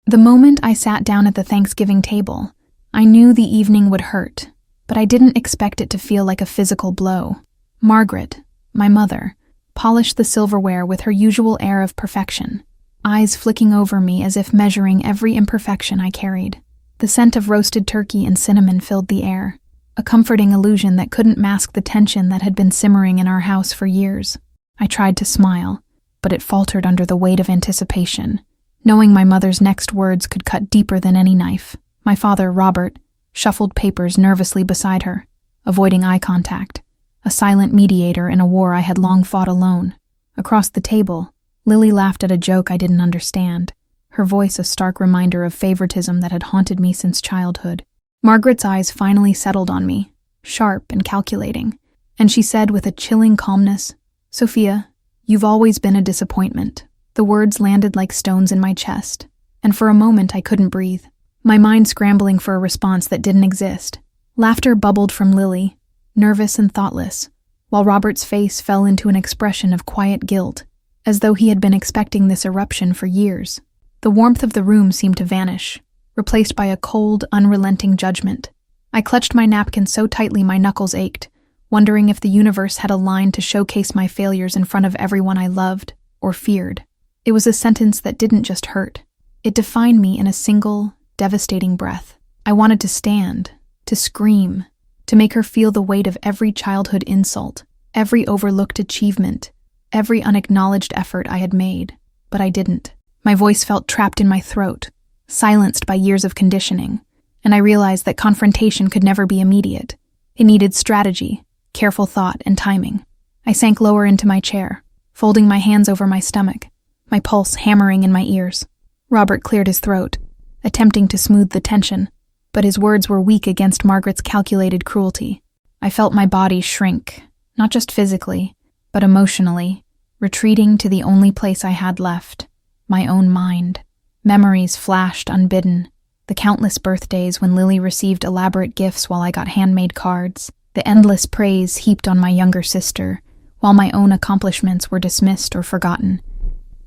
The moment I sat down at the Thanksgiving table, I knew the evening would hurt, but I didn't expect it to feel like a physical blow. Margaret, my mother, polished the silverware with her usual air of perfection, eyes flicking over me as if measuring every imperfection I carried. The scent of roasted turkey and cinnamon filled the air, a comforting illusion that couldn't mask the tension that had been simmering in our house for years. I tried to smile, but it faltered under the weight of anticipation, knowing my mother's next words could cut deeper than any knife. My father, Robert, shuffled papers nervously beside her, avoiding eye contact, a silent mediator in a war I had long fought alone. Across the table, Lily laughed at a joke I didn't understand, her voice a stark reminder of favoritism that had haunted me since childhood. Margaret's eyes finally settled on me, sharp and calculating, and she said with a chilling calmness, "Sophia, you've always been a disappointment." The words landed like stones in my chest, and for a moment I couldn't breathe, my mind scrambling for a response that didn't exist. Laughter bubbled from Lily, nervous and thoughtless, while Robert's face fell into an expression of quiet guilt, as though he had been expecting this eruption for years. The warmth of the room seemed to vanish, replaced by a cold, unrelenting judgment. I clutched my napkin so tightly my knuckles ached, wondering if the universe had a line to showcase my failures in front of everyone I loved or feared. It was a sentence that didn't just hurt. It defined me in a single, devastating breath. I wanted to stand, to scream, to make her feel the weight of every childhood insult, every overlooked achievement, every unacknowledged effort I had made. But I didn't. My voice felt trapped in my throat, silenced by years of conditioning, and I realized that confrontation could never be immediate. It needed strategy, careful thought, and timing. I sank lower into my chair, folding my hands over my stomach, my pulse hammering in my ears. Robert cleared his throat, attempting to smooth the tension, but his words were weak against Margaret's calculated cruelty. I felt my body shrink, not just physically, but emotionally, retreating to the only place I had left, my own mind. Memories flashed unbidden, the countless birthdays when Lily received elaborate gifts while I got handmade cards, the endless praise heaped on my younger sister, while my own accomplishments were dismissed or forgotten.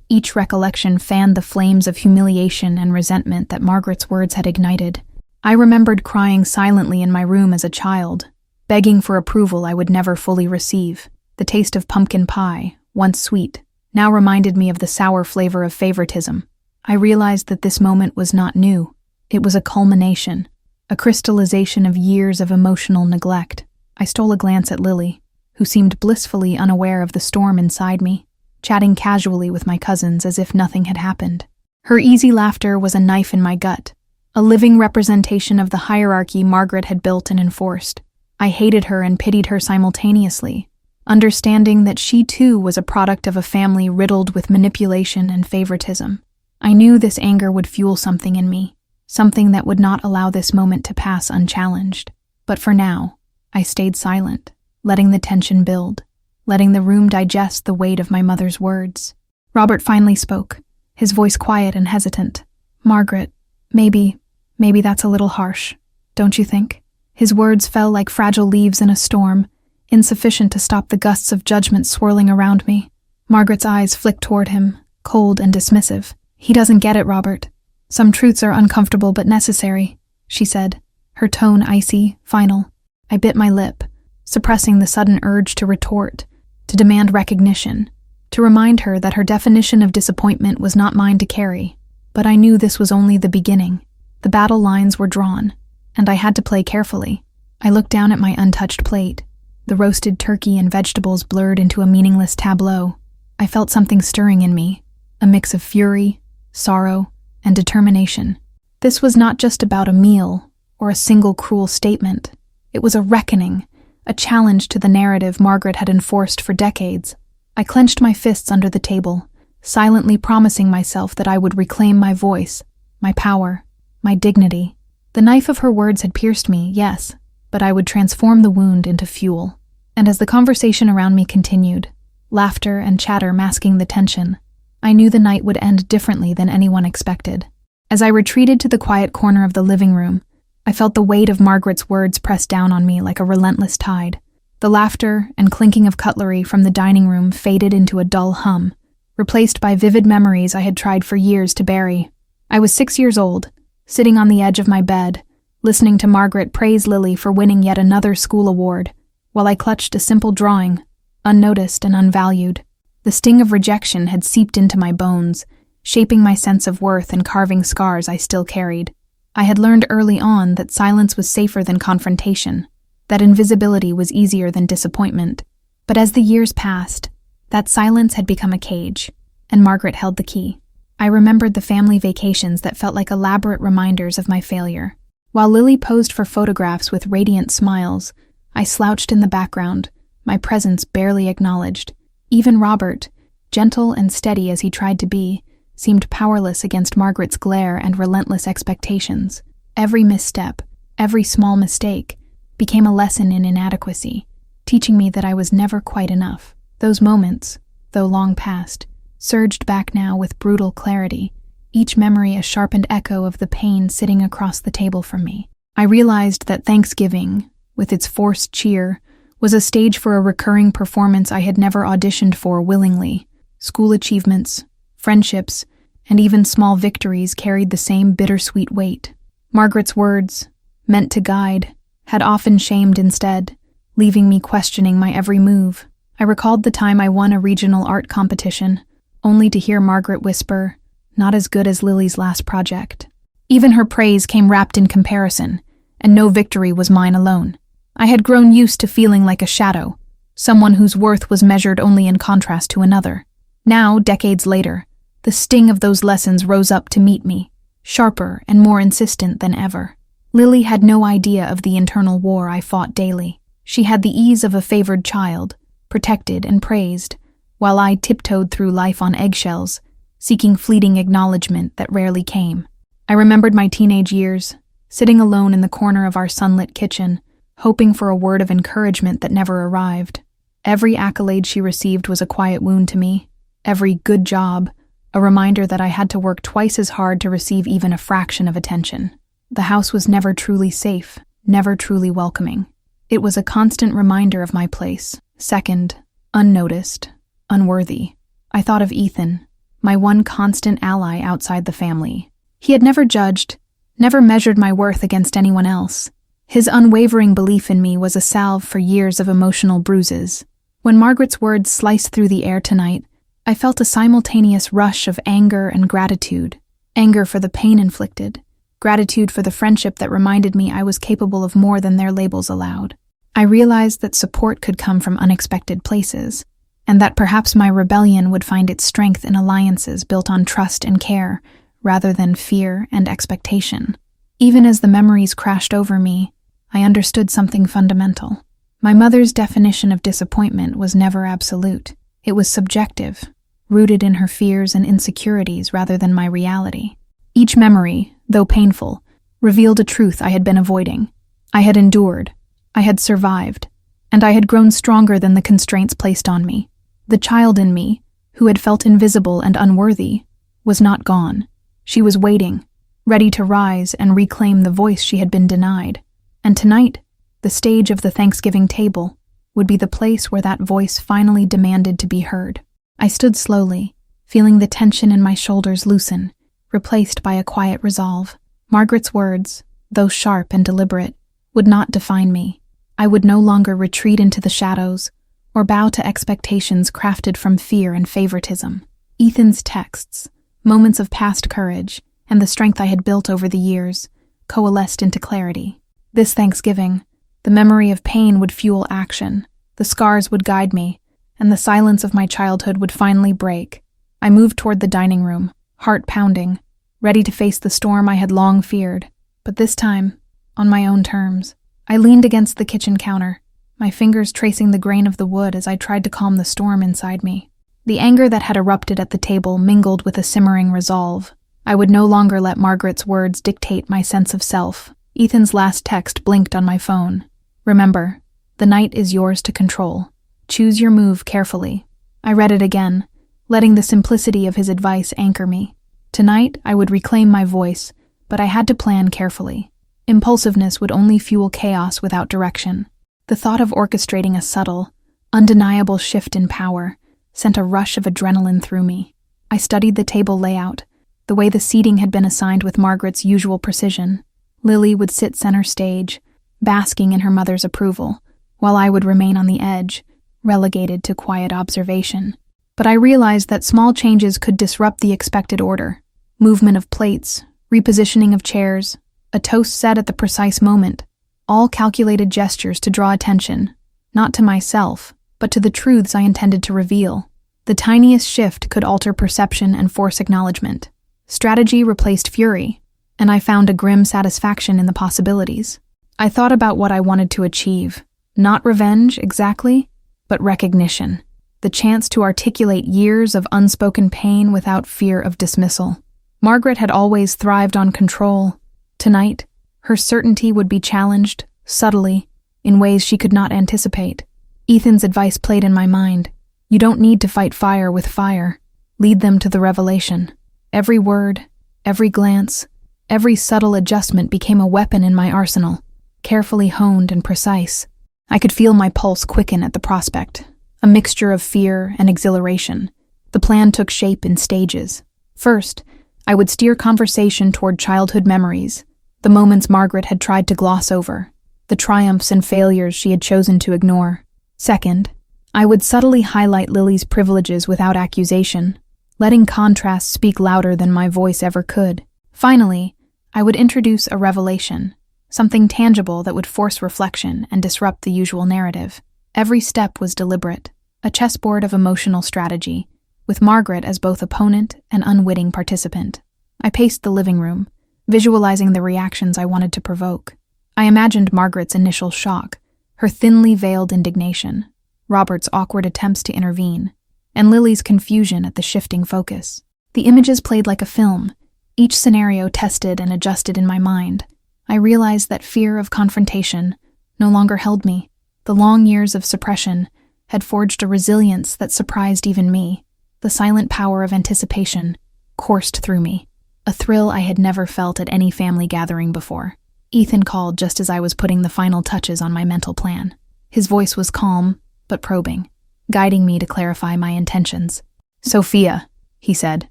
Each recollection fanned the flames of humiliation and resentment that Margaret's words had ignited. I remembered crying silently in my room as a child, begging for approval I would never fully receive. The taste of pumpkin pie, once sweet, now reminded me of the sour flavor of favoritism. I realized that this moment was not new. It was a culmination, a crystallization of years of emotional neglect. I stole a glance at Lily, who seemed blissfully unaware of the storm inside me, chatting casually with my cousins as if nothing had happened. Her easy laughter was a knife in my gut, a living representation of the hierarchy Margaret had built and enforced. I hated her and pitied her simultaneously, understanding that she too was a product of a family riddled with manipulation and favoritism. I knew this anger would fuel something in me, something that would not allow this moment to pass unchallenged. But for now, I stayed silent, letting the tension build, letting the room digest the weight of my mother's words. Robert finally spoke, his voice quiet and hesitant. "Margaret, maybe that's a little harsh, don't you think?" His words fell like fragile leaves in a storm, insufficient to stop the gusts of judgment swirling around me. Margaret's eyes flicked toward him, cold and dismissive. "He doesn't get it, Robert. Some truths are uncomfortable but necessary," she said, her tone icy, final. I bit my lip, suppressing the sudden urge to retort, to demand recognition, to remind her that her definition of disappointment was not mine to carry. But I knew this was only the beginning. The battle lines were drawn, and I had to play carefully. I looked down at my untouched plate, the roasted turkey and vegetables blurred into a meaningless tableau. I felt something stirring in me, a mix of fury, sorrow, and determination. This was not just about a meal or a single cruel statement. It was a reckoning, a challenge to the narrative Margaret had enforced for decades. I clenched my fists under the table, silently promising myself that I would reclaim my voice, my power, my dignity. The knife of her words had pierced me, yes, but I would transform the wound into fuel. And as the conversation around me continued, laughter and chatter masking the tension, I knew the night would end differently than anyone expected. As I retreated to the quiet corner of the living room, I felt the weight of Margaret's words press down on me like a relentless tide. The laughter and clinking of cutlery from the dining room faded into a dull hum, replaced by vivid memories I had tried for years to bury. I was 6 years old, sitting on the edge of my bed, listening to Margaret praise Lily for winning yet another school award, while I clutched a simple drawing, unnoticed and unvalued. The sting of rejection had seeped into my bones, shaping my sense of worth and carving scars I still carried. I had learned early on that silence was safer than confrontation, that invisibility was easier than disappointment. But as the years passed, that silence had become a cage, and Margaret held the key. I remembered the family vacations that felt like elaborate reminders of my failure. While Lily posed for photographs with radiant smiles, I slouched in the background, my presence barely acknowledged. Even Robert, gentle and steady as he tried to be, seemed powerless against Margaret's glare and relentless expectations. Every misstep, every small mistake, became a lesson in inadequacy, teaching me that I was never quite enough. Those moments, though long past, surged back now with brutal clarity, each memory a sharpened echo of the pain sitting across the table from me. I realized that Thanksgiving, with its forced cheer, was a stage for a recurring performance I had never auditioned for willingly. School achievements, friendships, and even small victories carried the same bittersweet weight. Margaret's words, meant to guide, had often shamed instead, leaving me questioning my every move. I recalled the time I won a regional art competition, only to hear Margaret whisper, "Not as good as Lily's last project." Even her praise came wrapped in comparison, and no victory was mine alone. I had grown used to feeling like a shadow, someone whose worth was measured only in contrast to another. Now, decades later, the sting of those lessons rose up to meet me, sharper and more insistent than ever. Lily had no idea of the internal war I fought daily. She had the ease of a favored child, protected and praised, while I tiptoed through life on eggshells, seeking fleeting acknowledgement that rarely came. I remembered my teenage years, sitting alone in the corner of our sunlit kitchen, hoping for a word of encouragement that never arrived. Every accolade she received was a quiet wound to me. Every good job, a reminder that I had to work twice as hard to receive even a fraction of attention. The house was never truly safe, never truly welcoming. It was a constant reminder of my place, second, unnoticed, unworthy. I thought of Ethan, my one constant ally outside the family. He had never judged, never measured my worth against anyone else. His unwavering belief in me was a salve for years of emotional bruises. When Margaret's words sliced through the air tonight, I felt a simultaneous rush of anger and gratitude. Anger for the pain inflicted, gratitude for the friendship that reminded me I was capable of more than their labels allowed. I realized that support could come from unexpected places, and that perhaps my rebellion would find its strength in alliances built on trust and care, rather than fear and expectation. Even as the memories crashed over me, I understood something fundamental. My mother's definition of disappointment was never absolute. It was subjective, rooted in her fears and insecurities rather than my reality. Each memory, though painful, revealed a truth I had been avoiding. I had endured, I had survived, and I had grown stronger than the constraints placed on me. The child in me, who had felt invisible and unworthy, was not gone. She was waiting, ready to rise and reclaim the voice she had been denied. And tonight, the stage of the Thanksgiving table would be the place where that voice finally demanded to be heard. I stood slowly, feeling the tension in my shoulders loosen, replaced by a quiet resolve. Margaret's words, though sharp and deliberate, would not define me. I would no longer retreat into the shadows or bow to expectations crafted from fear and favoritism. Ethan's texts, moments of past courage, and the strength I had built over the years, coalesced into clarity. This Thanksgiving, the memory of pain would fuel action, the scars would guide me, and the silence of my childhood would finally break. I moved toward the dining room, heart pounding, ready to face the storm I had long feared, but this time, on my own terms. I leaned against the kitchen counter, my fingers tracing the grain of the wood as I tried to calm the storm inside me. The anger that had erupted at the table mingled with a simmering resolve. I would no longer let Margaret's words dictate my sense of self. Ethan's last text blinked on my phone. "Remember, the night is yours to control. Choose your move carefully." I read it again, letting the simplicity of his advice anchor me. Tonight, I would reclaim my voice, but I had to plan carefully. Impulsiveness would only fuel chaos without direction. The thought of orchestrating a subtle, undeniable shift in power sent a rush of adrenaline through me. I studied the table layout, the way the seating had been assigned with Margaret's usual precision. Lily would sit center stage, basking in her mother's approval, while I would remain on the edge, relegated to quiet observation. But I realized that small changes could disrupt the expected order. Movement of plates, repositioning of chairs, a toast said at the precise moment, all calculated gestures to draw attention, not to myself, but to the truths I intended to reveal. The tiniest shift could alter perception and force acknowledgement. Strategy replaced fury, and I found a grim satisfaction in the possibilities. I thought about what I wanted to achieve. Not revenge, exactly, but recognition. The chance to articulate years of unspoken pain without fear of dismissal. Margaret had always thrived on control. Tonight, her certainty would be challenged, subtly, in ways she could not anticipate. Ethan's advice played in my mind. You don't need to fight fire with fire. Lead them to the revelation. Every word, every glance, every subtle adjustment became a weapon in my arsenal, carefully honed and precise. I could feel my pulse quicken at the prospect, a mixture of fear and exhilaration. The plan took shape in stages. First, I would steer conversation toward childhood memories, the moments Margaret had tried to gloss over, the triumphs and failures she had chosen to ignore. Second, I would subtly highlight Lily's privileges without accusation, letting contrast speak louder than my voice ever could. Finally, I would introduce a revelation, something tangible that would force reflection and disrupt the usual narrative. Every step was deliberate, a chessboard of emotional strategy, with Margaret as both opponent and unwitting participant. I paced the living room, visualizing the reactions I wanted to provoke. I imagined Margaret's initial shock, her thinly veiled indignation, Robert's awkward attempts to intervene, and Lily's confusion at the shifting focus. The images played like a film, each scenario tested and adjusted in my mind. I realized that fear of confrontation no longer held me. The long years of suppression had forged a resilience that surprised even me. The silent power of anticipation coursed through me, a thrill I had never felt at any family gathering before. Ethan called just as I was putting the final touches on my mental plan. His voice was calm, but probing, guiding me to clarify my intentions. "Sophia," he said,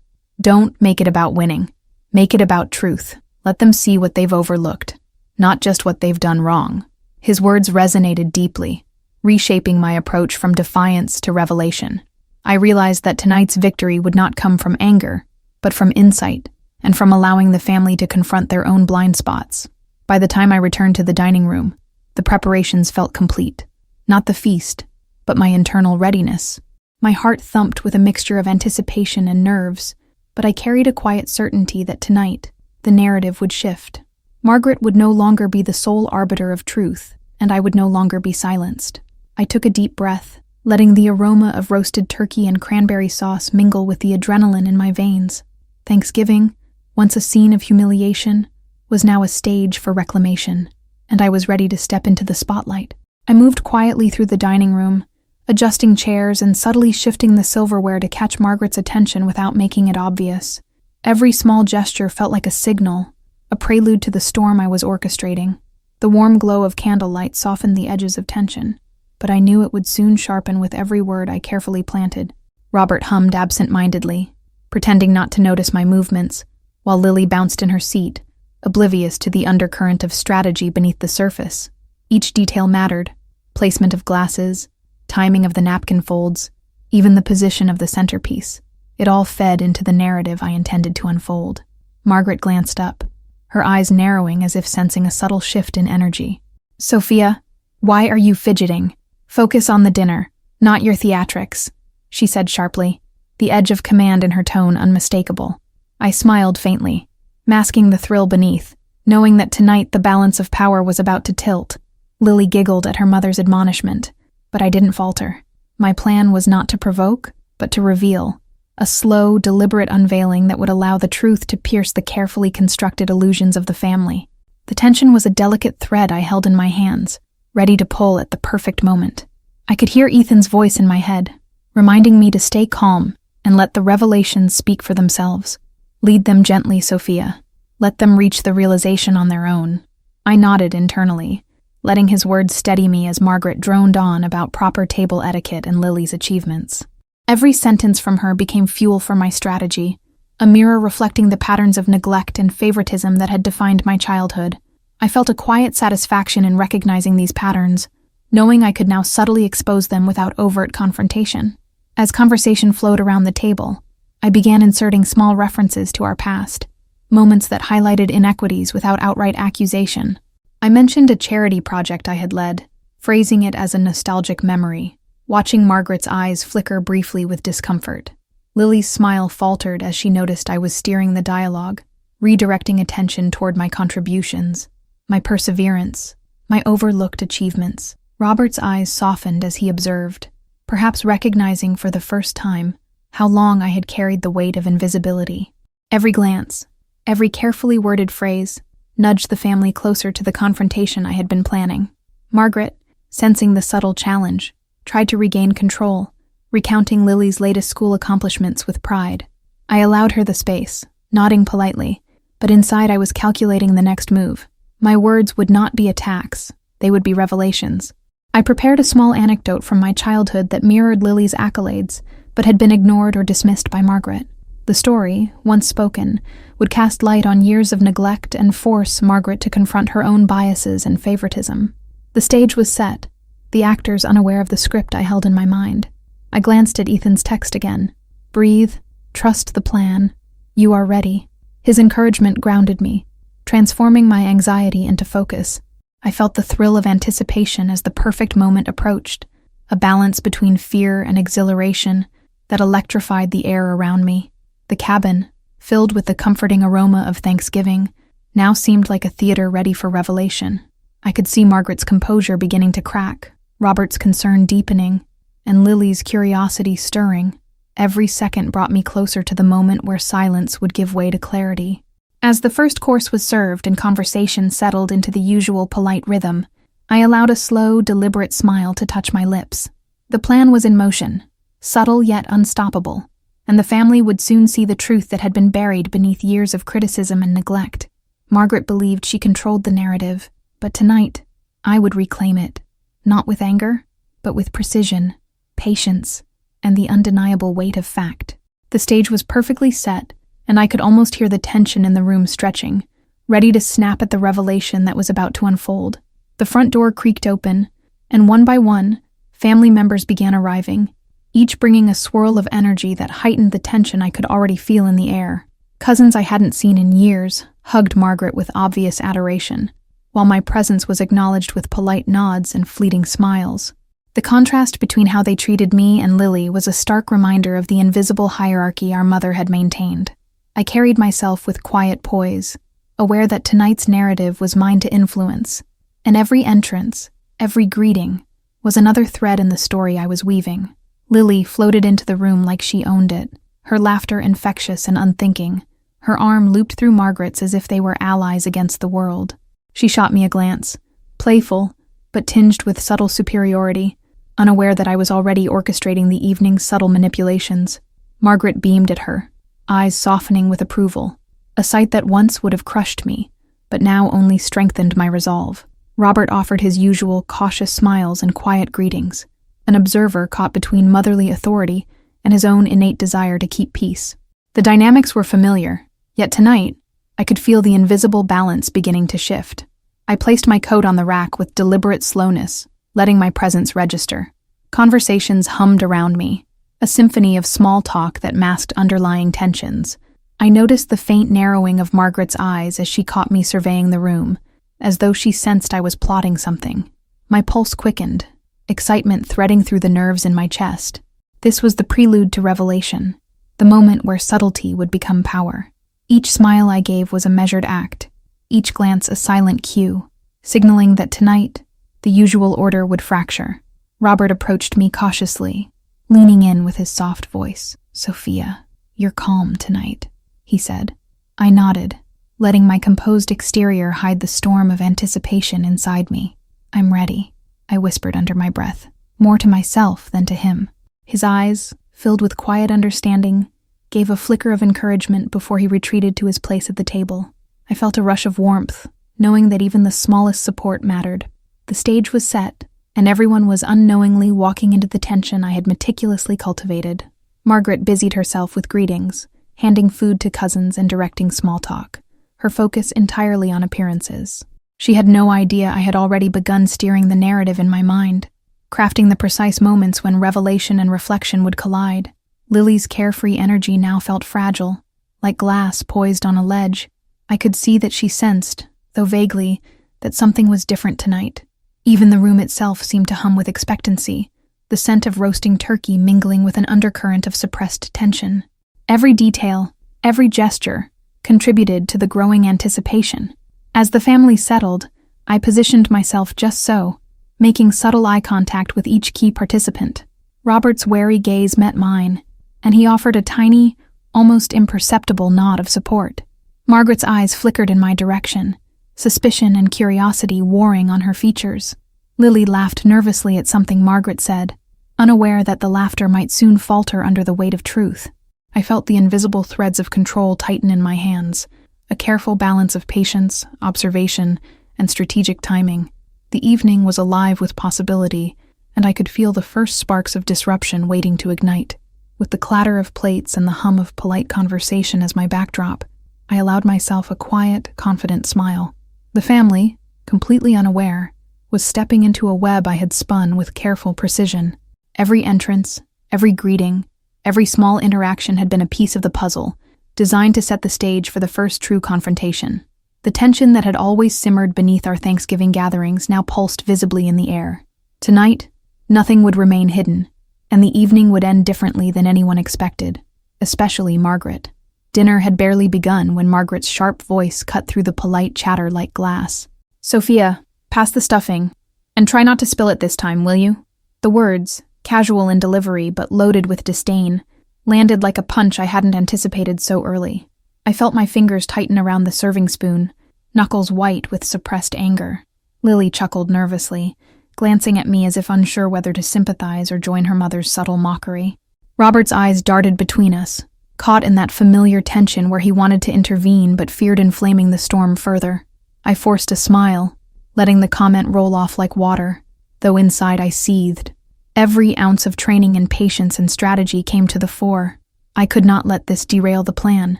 "don't make it about winning. Make it about truth. Let them see what they've overlooked, not just what they've done wrong." His words resonated deeply, reshaping my approach from defiance to revelation. I realized that tonight's victory would not come from anger, but from insight, and from allowing the family to confront their own blind spots. By the time I returned to the dining room, the preparations felt complete. Not the feast, but my internal readiness. My heart thumped with a mixture of anticipation and nerves, but I carried a quiet certainty that tonight, the narrative would shift. Margaret would no longer be the sole arbiter of truth, and I would no longer be silenced. I took a deep breath, letting the aroma of roasted turkey and cranberry sauce mingle with the adrenaline in my veins. Thanksgiving, once a scene of humiliation, was now a stage for reclamation, and I was ready to step into the spotlight. I moved quietly through the dining room, adjusting chairs and subtly shifting the silverware to catch Margaret's attention without making it obvious. Every small gesture felt like a signal, a prelude to the storm I was orchestrating. The warm glow of candlelight softened the edges of tension, but I knew it would soon sharpen with every word I carefully planted. Robert hummed absent-mindedly, pretending not to notice my movements, while Lily bounced in her seat, oblivious to the undercurrent of strategy beneath the surface. Each detail mattered: placement of glasses, timing of the napkin folds, even the position of the centerpiece. It all fed into the narrative I intended to unfold. Margaret glanced up, her eyes narrowing as if sensing a subtle shift in energy. "Sophia, why are you fidgeting? Focus on the dinner, not your theatrics," she said sharply, the edge of command in her tone unmistakable. I smiled faintly, masking the thrill beneath, knowing that tonight the balance of power was about to tilt. Lily giggled at her mother's admonishment, but I didn't falter. My plan was not to provoke, but to reveal, a slow, deliberate unveiling that would allow the truth to pierce the carefully constructed illusions of the family. The tension was a delicate thread I held in my hands, ready to pull at the perfect moment. I could hear Ethan's voice in my head, reminding me to stay calm and let the revelations speak for themselves. "Lead them gently, Sophia. Let them reach the realization on their own." I nodded internally, letting his words steady me as Margaret droned on about proper table etiquette and Lily's achievements. Every sentence from her became fuel for my strategy, a mirror reflecting the patterns of neglect and favoritism that had defined my childhood. I felt a quiet satisfaction in recognizing these patterns, knowing I could now subtly expose them without overt confrontation. As conversation flowed around the table, I began inserting small references to our past, moments that highlighted inequities without outright accusation. I mentioned a charity project I had led, phrasing it as a nostalgic memory, watching Margaret's eyes flicker briefly with discomfort. Lily's smile faltered as she noticed I was steering the dialogue, redirecting attention toward my contributions, my perseverance, my overlooked achievements. Robert's eyes softened as he observed, perhaps recognizing for the first time how long I had carried the weight of invisibility. Every glance, every carefully worded phrase, nudged the family closer to the confrontation I had been planning. Margaret, sensing the subtle challenge, tried to regain control, recounting Lily's latest school accomplishments with pride. I allowed her the space, nodding politely, but inside I was calculating the next move. My words would not be attacks, they would be revelations. I prepared a small anecdote from my childhood that mirrored Lily's accolades, but had been ignored or dismissed by Margaret. The story, once spoken, would cast light on years of neglect and force Margaret to confront her own biases and favoritism. The stage was set, the actors unaware of the script I held in my mind. I glanced at Ethan's text again. Breathe, trust the plan, you are ready. His encouragement grounded me, transforming my anxiety into focus. I felt the thrill of anticipation as the perfect moment approached, a balance between fear and exhilaration that electrified the air around me. The cabin, filled with the comforting aroma of Thanksgiving, now seemed like a theater ready for revelation. I could see Margaret's composure beginning to crack, Robert's concern deepening, and Lily's curiosity stirring. Every second brought me closer to the moment where silence would give way to clarity. As the first course was served and conversation settled into the usual polite rhythm, I allowed a slow, deliberate smile to touch my lips. The plan was in motion, subtle yet unstoppable, and the family would soon see the truth that had been buried beneath years of criticism and neglect. Margaret believed she controlled the narrative, but tonight, I would reclaim it, not with anger, but with precision, patience, and the undeniable weight of fact. The stage was perfectly set, and I could almost hear the tension in the room stretching, ready to snap at the revelation that was about to unfold. The front door creaked open, and one by one, family members began arriving, each bringing a swirl of energy that heightened the tension I could already feel in the air. Cousins I hadn't seen in years hugged Margaret with obvious adoration, while my presence was acknowledged with polite nods and fleeting smiles. The contrast between how they treated me and Lily was a stark reminder of the invisible hierarchy our mother had maintained. I carried myself with quiet poise, aware that tonight's narrative was mine to influence, and every entrance, every greeting, was another thread in the story I was weaving. Lily floated into the room like she owned it, her laughter infectious and unthinking, her arm looped through Margaret's as if they were allies against the world. She shot me a glance, playful, but tinged with subtle superiority, unaware that I was already orchestrating the evening's subtle manipulations. Margaret beamed at her, eyes softening with approval, a sight that once would have crushed me, but now only strengthened my resolve. Robert offered his usual cautious smiles and quiet greetings, an observer caught between motherly authority and his own innate desire to keep peace. The dynamics were familiar, yet tonight, I could feel the invisible balance beginning to shift. I placed my coat on the rack with deliberate slowness, letting my presence register. Conversations hummed around me, a symphony of small talk that masked underlying tensions. I noticed the faint narrowing of Margaret's eyes as she caught me surveying the room, as though she sensed I was plotting something. My pulse quickened, excitement threading through the nerves in my chest. This was the prelude to revelation, the moment where subtlety would become power. Each smile I gave was a measured act, each glance a silent cue, signaling that tonight, the usual order would fracture. Robert approached me cautiously, leaning in with his soft voice. "Sophia, you're calm tonight," he said. I nodded, letting my composed exterior hide the storm of anticipation inside me. "I'm ready," I whispered under my breath, more to myself than to him. His eyes, filled with quiet understanding, gave a flicker of encouragement before he retreated to his place at the table. I felt a rush of warmth, knowing that even the smallest support mattered. The stage was set, and everyone was unknowingly walking into the tension I had meticulously cultivated. Margaret busied herself with greetings, handing food to cousins and directing small talk, her focus entirely on appearances. She had no idea I had already begun steering the narrative in my mind, crafting the precise moments when revelation and reflection would collide. Lily's carefree energy now felt fragile, like glass poised on a ledge. I could see that she sensed, though vaguely, that something was different tonight. Even the room itself seemed to hum with expectancy, the scent of roasting turkey mingling with an undercurrent of suppressed tension. Every detail, every gesture, contributed to the growing anticipation. As the family settled, I positioned myself just so, making subtle eye contact with each key participant. Robert's wary gaze met mine, and he offered a tiny, almost imperceptible nod of support. Margaret's eyes flickered in my direction, suspicion and curiosity warring on her features. Lily laughed nervously at something Margaret said, unaware that the laughter might soon falter under the weight of truth. I felt the invisible threads of control tighten in my hands, a careful balance of patience, observation, and strategic timing. The evening was alive with possibility, and I could feel the first sparks of disruption waiting to ignite. With the clatter of plates and the hum of polite conversation as my backdrop, I allowed myself a quiet, confident smile. The family, completely unaware, was stepping into a web I had spun with careful precision. Every entrance, every greeting, every small interaction had been a piece of the puzzle, designed to set the stage for the first true confrontation. The tension that had always simmered beneath our Thanksgiving gatherings now pulsed visibly in the air. Tonight, nothing would remain hidden, and the evening would end differently than anyone expected, especially Margaret. Dinner had barely begun when Margaret's sharp voice cut through the polite chatter like glass. "Sophia, pass the stuffing, and try not to spill it this time, will you?" The words, casual in delivery but loaded with disdain, landed like a punch I hadn't anticipated so early. I felt my fingers tighten around the serving spoon, knuckles white with suppressed anger. Lily chuckled nervously, glancing at me as if unsure whether to sympathize or join her mother's subtle mockery. Robert's eyes darted between us, caught in that familiar tension where he wanted to intervene but feared inflaming the storm further. I forced a smile, letting the comment roll off like water, though inside I seethed. Every ounce of training in patience and strategy came to the fore. I could not let this derail the plan.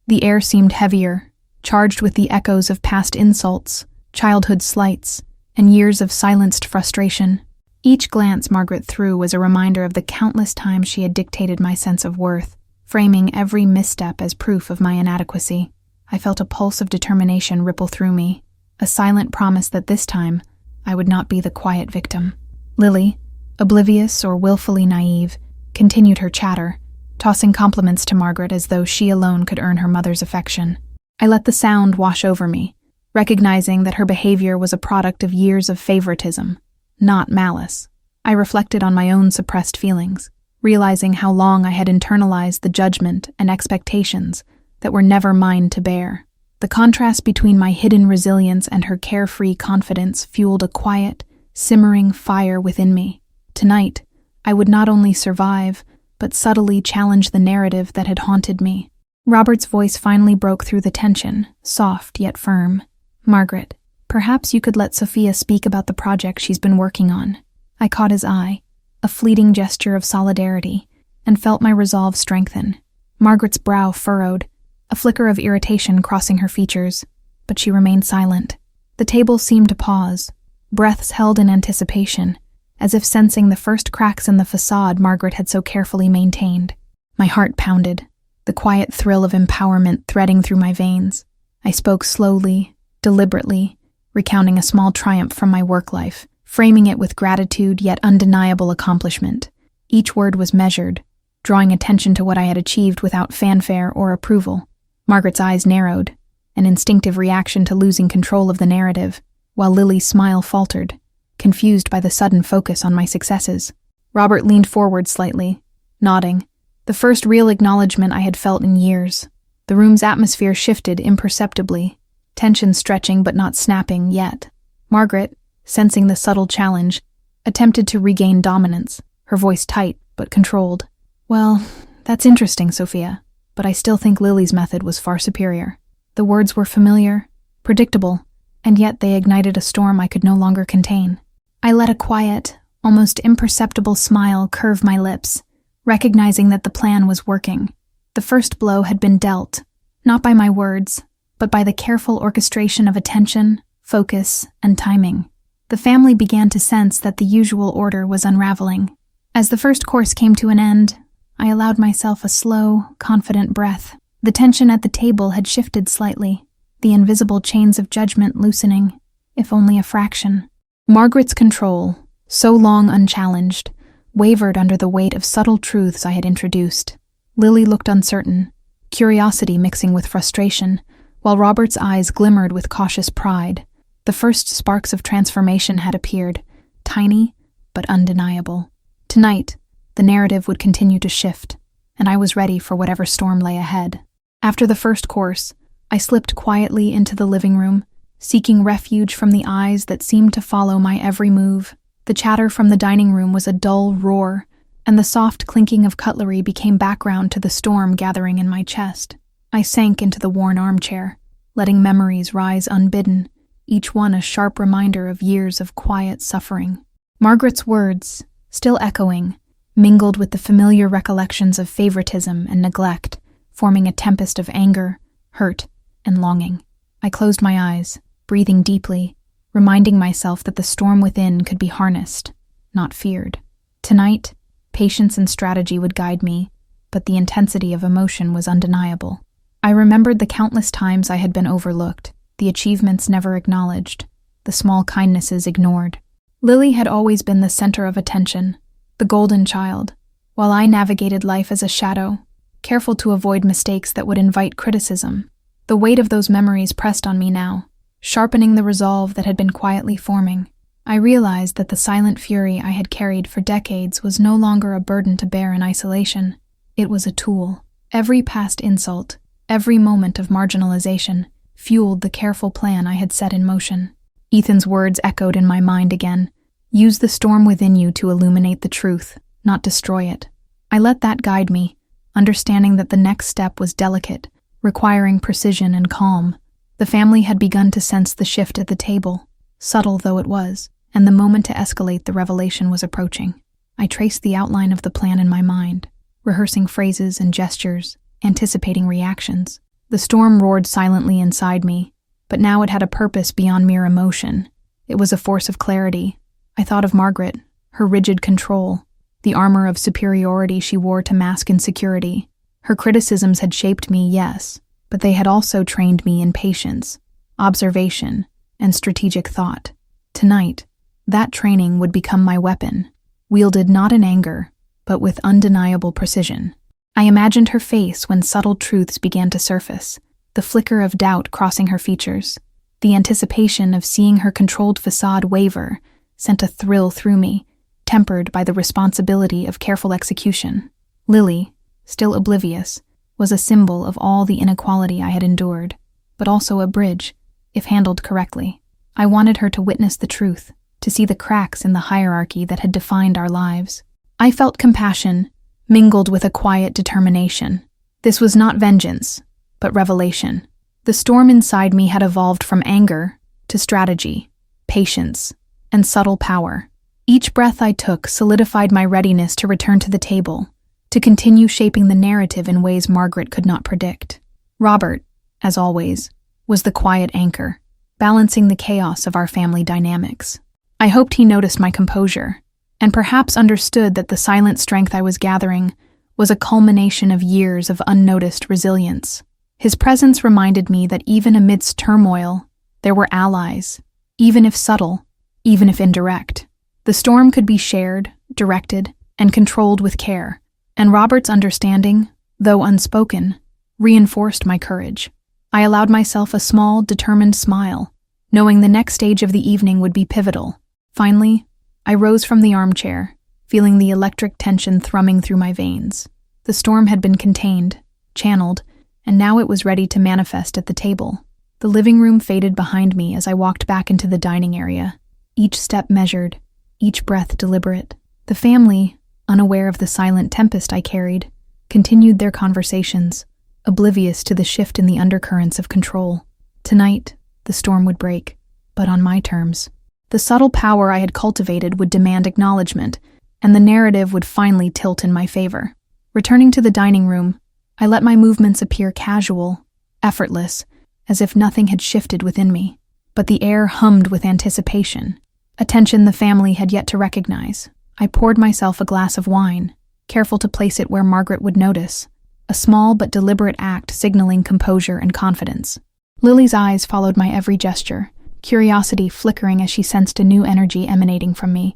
The air seemed heavier, charged with the echoes of past insults, childhood slights, and years of silenced frustration. Each glance Margaret threw was a reminder of the countless times she had dictated my sense of worth, framing every misstep as proof of my inadequacy. I felt a pulse of determination ripple through me, a silent promise that this time I would not be the quiet victim. Lily, oblivious or willfully naive, continued her chatter, tossing compliments to Margaret as though she alone could earn her mother's affection. I let the sound wash over me, recognizing that her behavior was a product of years of favoritism, not malice. I reflected on my own suppressed feelings, realizing how long I had internalized the judgment and expectations that were never mine to bear. The contrast between my hidden resilience and her carefree confidence fueled a quiet, simmering fire within me. Tonight, I would not only survive, but subtly challenge the narrative that had haunted me. Robert's voice finally broke through the tension, soft yet firm. "Margaret, perhaps you could let Sophia speak about the project she's been working on." I caught his eye, a fleeting gesture of solidarity, and felt my resolve strengthen. Margaret's brow furrowed, a flicker of irritation crossing her features, but she remained silent. The table seemed to pause, breaths held in anticipation, as if sensing the first cracks in the facade Margaret had so carefully maintained. My heart pounded, the quiet thrill of empowerment threading through my veins. I spoke slowly, deliberately, recounting a small triumph from my work life, framing it with gratitude yet undeniable accomplishment. Each word was measured, drawing attention to what I had achieved without fanfare or approval. Margaret's eyes narrowed, an instinctive reaction to losing control of the narrative, while Lily's smile faltered, confused by the sudden focus on my successes. Robert leaned forward slightly, nodding, the first real acknowledgement I had felt in years. The room's atmosphere shifted imperceptibly, tension stretching but not snapping yet. Margaret, sensing the subtle challenge, attempted to regain dominance, her voice tight but controlled. "Well, that's interesting, Sophia, but I still think Lily's method was far superior." The words were familiar, predictable, and yet they ignited a storm I could no longer contain. I let a quiet, almost imperceptible smile curve my lips, recognizing that the plan was working. The first blow had been dealt, not by my words, but by the careful orchestration of attention, focus, and timing. The family began to sense that the usual order was unraveling. As the first course came to an end, I allowed myself a slow, confident breath. The tension at the table had shifted slightly, the invisible chains of judgment loosening, if only a fraction. Margaret's control, so long unchallenged, wavered under the weight of subtle truths I had introduced. Lily looked uncertain, curiosity mixing with frustration, while Robert's eyes glimmered with cautious pride. The first sparks of transformation had appeared, tiny but undeniable. Tonight, the narrative would continue to shift, and I was ready for whatever storm lay ahead. After the first course, I slipped quietly into the living room, seeking refuge from the eyes that seemed to follow my every move. The chatter from the dining room was a dull roar, and the soft clinking of cutlery became background to the storm gathering in my chest. I sank into the worn armchair, letting memories rise unbidden, each one a sharp reminder of years of quiet suffering. Margaret's words, still echoing, mingled with the familiar recollections of favoritism and neglect, forming a tempest of anger, hurt, and longing. I closed my eyes, breathing deeply, reminding myself that the storm within could be harnessed, not feared. Tonight, patience and strategy would guide me, but the intensity of emotion was undeniable. I remembered the countless times I had been overlooked, the achievements never acknowledged, the small kindnesses ignored. Lily had always been the center of attention, the golden child, while I navigated life as a shadow, careful to avoid mistakes that would invite criticism. The weight of those memories pressed on me now, sharpening the resolve that had been quietly forming. I realized that the silent fury I had carried for decades was no longer a burden to bear in isolation. It was a tool. Every past insult, every moment of marginalization, fueled the careful plan I had set in motion. Ethan's words echoed in my mind again. Use the storm within you to illuminate the truth, not destroy it. I let that guide me, understanding that the next step was delicate, requiring precision and calm. The family had begun to sense the shift at the table, subtle though it was, and the moment to escalate the revelation was approaching. I traced the outline of the plan in my mind, rehearsing phrases and gestures, anticipating reactions. The storm roared silently inside me, but now it had a purpose beyond mere emotion. It was a force of clarity. I thought of Margaret, her rigid control, the armor of superiority she wore to mask insecurity. Her criticisms had shaped me, yes, but they had also trained me in patience, observation, and strategic thought. Tonight, that training would become my weapon, wielded not in anger, but with undeniable precision. I imagined her face when subtle truths began to surface, the flicker of doubt crossing her features. The anticipation of seeing her controlled facade waver sent a thrill through me, tempered by the responsibility of careful execution. Lily, still oblivious, was a symbol of all the inequality I had endured, but also a bridge, if handled correctly. I wanted her to witness the truth, to see the cracks in the hierarchy that had defined our lives. I felt compassion, mingled with a quiet determination. This was not vengeance, but revelation. The storm inside me had evolved from anger to strategy, patience, and subtle power. Each breath I took solidified my readiness to return to the table, to continue shaping the narrative in ways Margaret could not predict. Robert, as always, was the quiet anchor, balancing the chaos of our family dynamics. I hoped he noticed my composure, and perhaps understood that the silent strength I was gathering was a culmination of years of unnoticed resilience. His presence reminded me that even amidst turmoil, there were allies, even if subtle, even if indirect. The storm could be shared, directed, and controlled with care, and Robert's understanding, though unspoken, reinforced my courage. I allowed myself a small, determined smile, knowing the next stage of the evening would be pivotal. Finally, I rose from the armchair, feeling the electric tension thrumming through my veins. The storm had been contained, channeled, and now it was ready to manifest at the table. The living room faded behind me as I walked back into the dining area, each step measured, each breath deliberate. The family, unaware of the silent tempest I carried, continued their conversations, oblivious to the shift in the undercurrents of control. Tonight, the storm would break, but on my terms. The subtle power I had cultivated would demand acknowledgement, and the narrative would finally tilt in my favor. Returning to the dining room, I let my movements appear casual, effortless, as if nothing had shifted within me. But the air hummed with anticipation, a tension the family had yet to recognize. I poured myself a glass of wine, careful to place it where Margaret would notice, a small but deliberate act signaling composure and confidence. Lily's eyes followed my every gesture, curiosity flickering as she sensed a new energy emanating from me.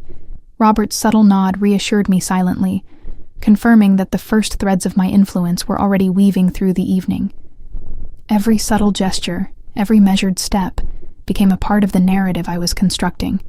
Robert's subtle nod reassured me silently, confirming that the first threads of my influence were already weaving through the evening. Every subtle gesture, every measured step, became a part of the narrative I was constructing,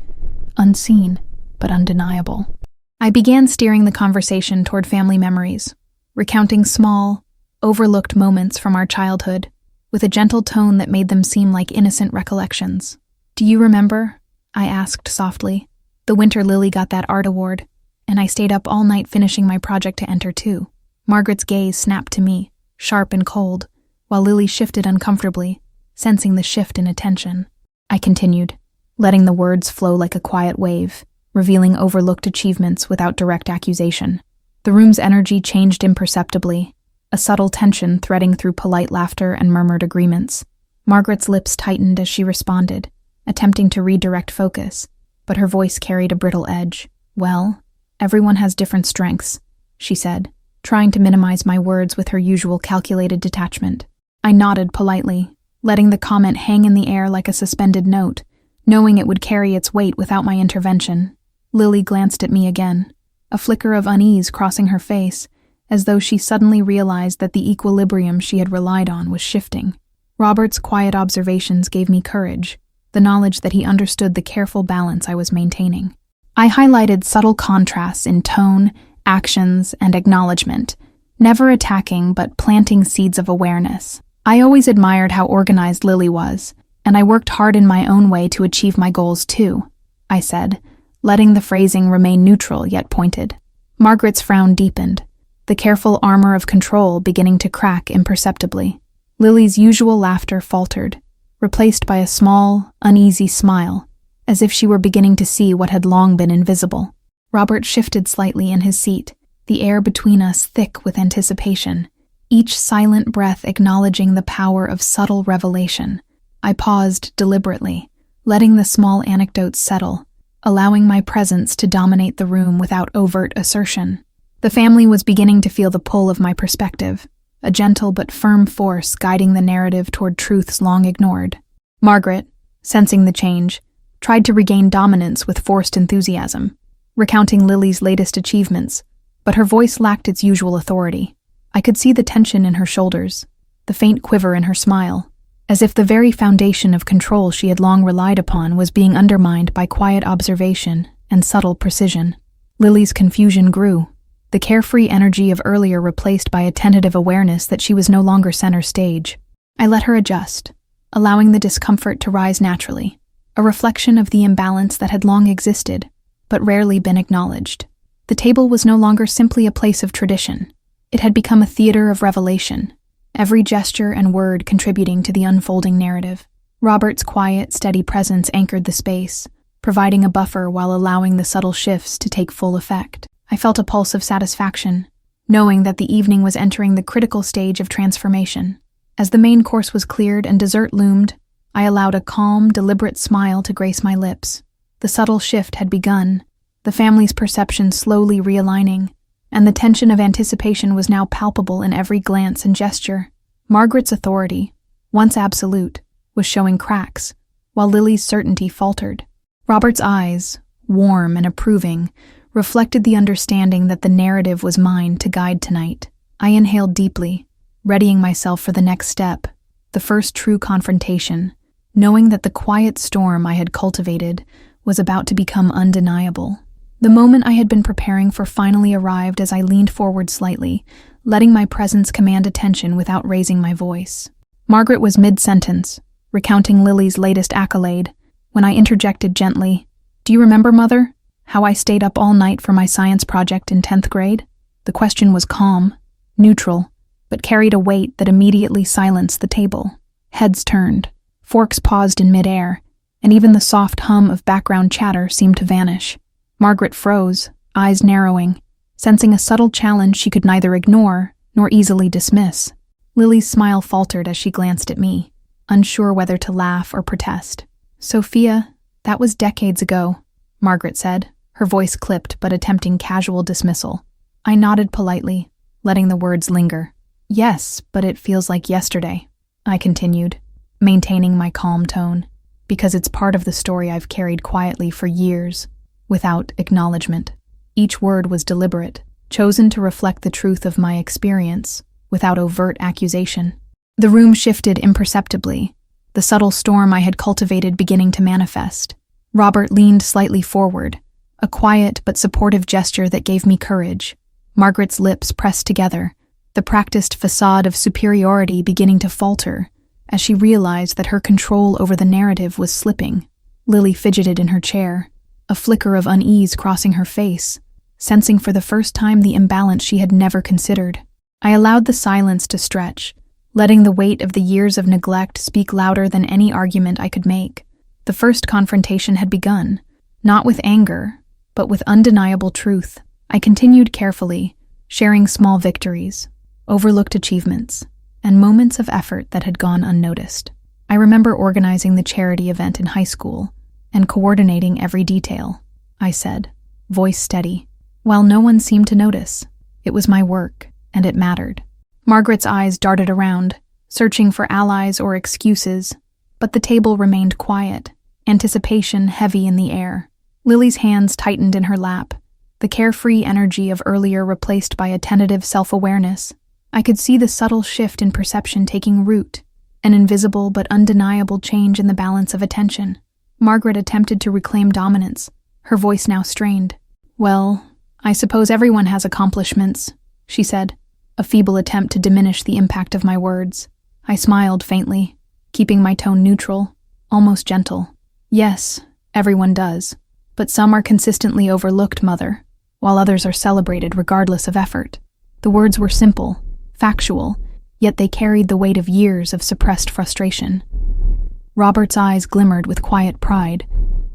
unseen but undeniable. I began steering the conversation toward family memories, recounting small, overlooked moments from our childhood, with a gentle tone that made them seem like innocent recollections. "Do you remember?" I asked softly. "The winter Lily got that art award, and I stayed up all night finishing my project to enter too." Margaret's gaze snapped to me, sharp and cold, while Lily shifted uncomfortably, sensing the shift in attention. I continued, letting the words flow like a quiet wave, revealing overlooked achievements without direct accusation. The room's energy changed imperceptibly, a subtle tension threading through polite laughter and murmured agreements. Margaret's lips tightened as she responded, attempting to redirect focus, but her voice carried a brittle edge. "Well, everyone has different strengths," she said, trying to minimize my words with her usual calculated detachment. I nodded politely, letting the comment hang in the air like a suspended note, knowing it would carry its weight without my intervention. Lily glanced at me again, a flicker of unease crossing her face, as though she suddenly realized that the equilibrium she had relied on was shifting. Robert's quiet observations gave me courage, the knowledge that he understood the careful balance I was maintaining. I highlighted subtle contrasts in tone, actions, and acknowledgement, never attacking but planting seeds of awareness. I always admired how organized Lily was, and I worked hard in my own way to achieve my goals too, I said, letting the phrasing remain neutral yet pointed. Margaret's frown deepened, the careful armor of control beginning to crack imperceptibly. Lily's usual laughter faltered, replaced by a small, uneasy smile, as if she were beginning to see what had long been invisible. Robert shifted slightly in his seat, the air between us thick with anticipation, each silent breath acknowledging the power of subtle revelation. I paused deliberately, letting the small anecdotes settle, allowing my presence to dominate the room without overt assertion. The family was beginning to feel the pull of my perspective, a gentle but firm force guiding the narrative toward truths long ignored. Margaret, sensing the change, tried to regain dominance with forced enthusiasm, recounting Lily's latest achievements, but her voice lacked its usual authority. I could see the tension in her shoulders, the faint quiver in her smile, as if the very foundation of control she had long relied upon was being undermined by quiet observation and subtle precision. Lily's confusion grew, the carefree energy of earlier replaced by a tentative awareness that she was no longer center stage. I let her adjust, allowing the discomfort to rise naturally, a reflection of the imbalance that had long existed, but rarely been acknowledged. The table was no longer simply a place of tradition. It had become a theater of revelation, every gesture and word contributing to the unfolding narrative. Robert's quiet, steady presence anchored the space, providing a buffer while allowing the subtle shifts to take full effect. I felt a pulse of satisfaction, knowing that the evening was entering the critical stage of transformation. As the main course was cleared and dessert loomed, I allowed a calm, deliberate smile to grace my lips. The subtle shift had begun, the family's perception slowly realigning, and the tension of anticipation was now palpable in every glance and gesture. Margaret's authority, once absolute, was showing cracks, while Lily's certainty faltered. Robert's eyes, warm and approving, reflected the understanding that the narrative was mine to guide tonight. I inhaled deeply, readying myself for the next step, the first true confrontation, knowing that the quiet storm I had cultivated was about to become undeniable. The moment I had been preparing for finally arrived as I leaned forward slightly, letting my presence command attention without raising my voice. Margaret was mid-sentence, recounting Lily's latest accolade, when I interjected gently, "Do you remember, Mother, how I stayed up all night for my science project in 10th grade?" The question was calm, neutral, but carried a weight that immediately silenced the table. Heads turned, forks paused in midair, and even the soft hum of background chatter seemed to vanish. Margaret froze, eyes narrowing, sensing a subtle challenge she could neither ignore nor easily dismiss. Lily's smile faltered as she glanced at me, unsure whether to laugh or protest. "Sophia, that was decades ago," Margaret said, her voice clipped but attempting casual dismissal. I nodded politely, letting the words linger. "Yes, but it feels like yesterday," I continued, maintaining my calm tone, because it's part of the story I've carried quietly for years, without acknowledgement. Each word was deliberate, chosen to reflect the truth of my experience, without overt accusation. The room shifted imperceptibly, the subtle storm I had cultivated beginning to manifest. Robert leaned slightly forward, a quiet but supportive gesture that gave me courage. Margaret's lips pressed together, the practiced facade of superiority beginning to falter, as she realized that her control over the narrative was slipping. Lily fidgeted in her chair, a flicker of unease crossing her face, sensing for the first time the imbalance she had never considered. I allowed the silence to stretch, letting the weight of the years of neglect speak louder than any argument I could make. The first confrontation had begun, not with anger, but with undeniable truth. I continued carefully, sharing small victories, overlooked achievements, and moments of effort that had gone unnoticed. I remember organizing the charity event in high school and coordinating every detail, I said, voice steady. While no one seemed to notice, it was my work, and it mattered. Margaret's eyes darted around, searching for allies or excuses, but the table remained quiet, anticipation heavy in the air. Lily's hands tightened in her lap, the carefree energy of earlier replaced by a tentative self-awareness. I could see the subtle shift in perception taking root, an invisible but undeniable change in the balance of attention. Margaret attempted to reclaim dominance, her voice now strained. "Well, I suppose everyone has accomplishments," she said, a feeble attempt to diminish the impact of my words. I smiled faintly, keeping my tone neutral, almost gentle. "Yes, everyone does. But some are consistently overlooked, Mother, while others are celebrated regardless of effort." The words were simple, factual, yet they carried the weight of years of suppressed frustration. Robert's eyes glimmered with quiet pride,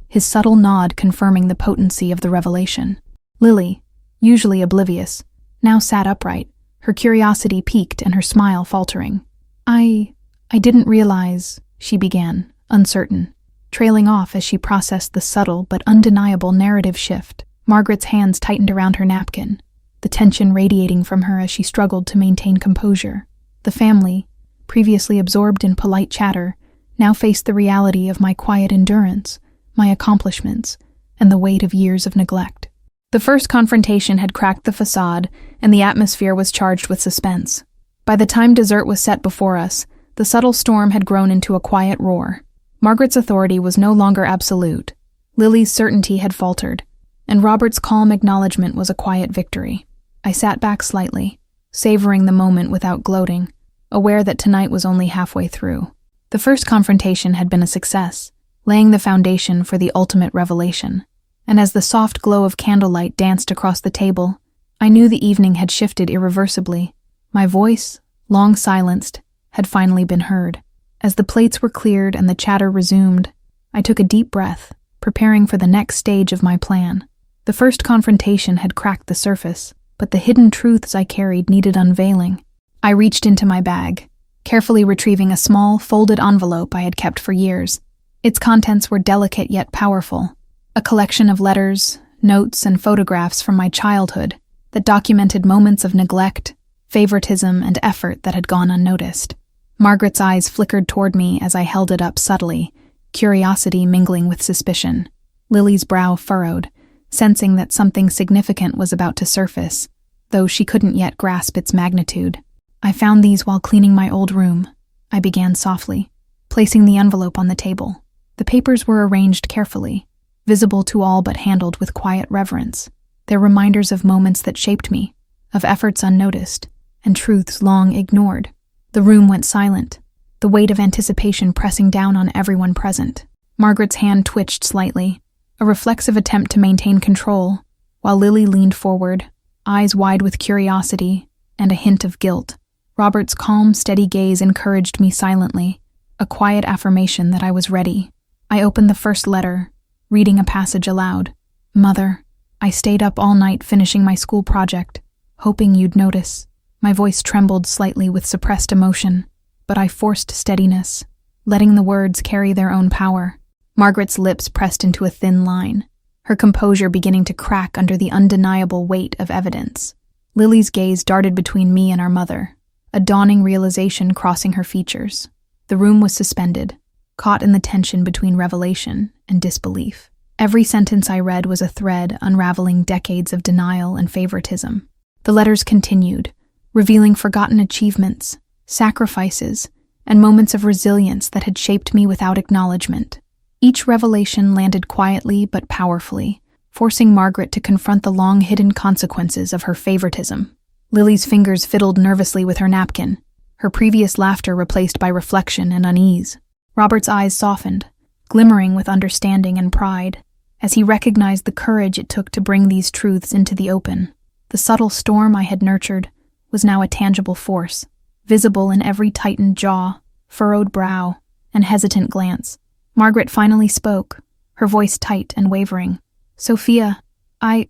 his subtle nod confirming the potency of the revelation. Lily, usually oblivious, now sat upright, her curiosity piqued and her smile faltering. I didn't realize," she began, uncertain, trailing off as she processed the subtle but undeniable narrative shift. Margaret's hands tightened around her napkin, the tension radiating from her as she struggled to maintain composure. The family, previously absorbed in polite chatter, now faced the reality of my quiet endurance, my accomplishments, and the weight of years of neglect. The first confrontation had cracked the facade, and the atmosphere was charged with suspense. By the time dessert was set before us, the subtle storm had grown into a quiet roar. Margaret's authority was no longer absolute. Lily's certainty had faltered, and Robert's calm acknowledgement was a quiet victory. I sat back slightly, savoring the moment without gloating, aware that tonight was only halfway through. The first confrontation had been a success, laying the foundation for the ultimate revelation. And as the soft glow of candlelight danced across the table, I knew the evening had shifted irreversibly. My voice, long silenced, had finally been heard. As the plates were cleared and the chatter resumed, I took a deep breath, preparing for the next stage of my plan. The first confrontation had cracked the surface, but the hidden truths I carried needed unveiling. I reached into my bag, carefully retrieving a small, folded envelope I had kept for years. Its contents were delicate yet powerful, a collection of letters, notes, and photographs from my childhood that documented moments of neglect, favoritism, and effort that had gone unnoticed. Margaret's eyes flickered toward me as I held it up subtly, curiosity mingling with suspicion. Lily's brow furrowed, sensing that something significant was about to surface, though she couldn't yet grasp its magnitude. "I found these while cleaning my old room," I began softly, placing the envelope on the table. The papers were arranged carefully, visible to all but handled with quiet reverence. They're reminders of moments that shaped me, of efforts unnoticed, and truths long ignored. The room went silent, the weight of anticipation pressing down on everyone present. Margaret's hand twitched slightly, a reflexive attempt to maintain control, while Lily leaned forward, eyes wide with curiosity and a hint of guilt. Robert's calm, steady gaze encouraged me silently, a quiet affirmation that I was ready. I opened the first letter, reading a passage aloud. "Mother, I stayed up all night finishing my school project, hoping you'd notice." My voice trembled slightly with suppressed emotion, but I forced steadiness, letting the words carry their own power. Margaret's lips pressed into a thin line, her composure beginning to crack under the undeniable weight of evidence. Lily's gaze darted between me and our mother, a dawning realization crossing her features. The room was suspended, caught in the tension between revelation and disbelief. Every sentence I read was a thread unraveling decades of denial and favoritism. The letters continued, revealing forgotten achievements, sacrifices, and moments of resilience that had shaped me without acknowledgement. Each revelation landed quietly but powerfully, forcing Margaret to confront the long-hidden consequences of her favoritism. Lily's fingers fiddled nervously with her napkin, her previous laughter replaced by reflection and unease. Robert's eyes softened, glimmering with understanding and pride, as he recognized the courage it took to bring these truths into the open. The subtle storm I had nurtured was now a tangible force, visible in every tightened jaw, furrowed brow, and hesitant glance. Margaret finally spoke, her voice tight and wavering. "Sophia, I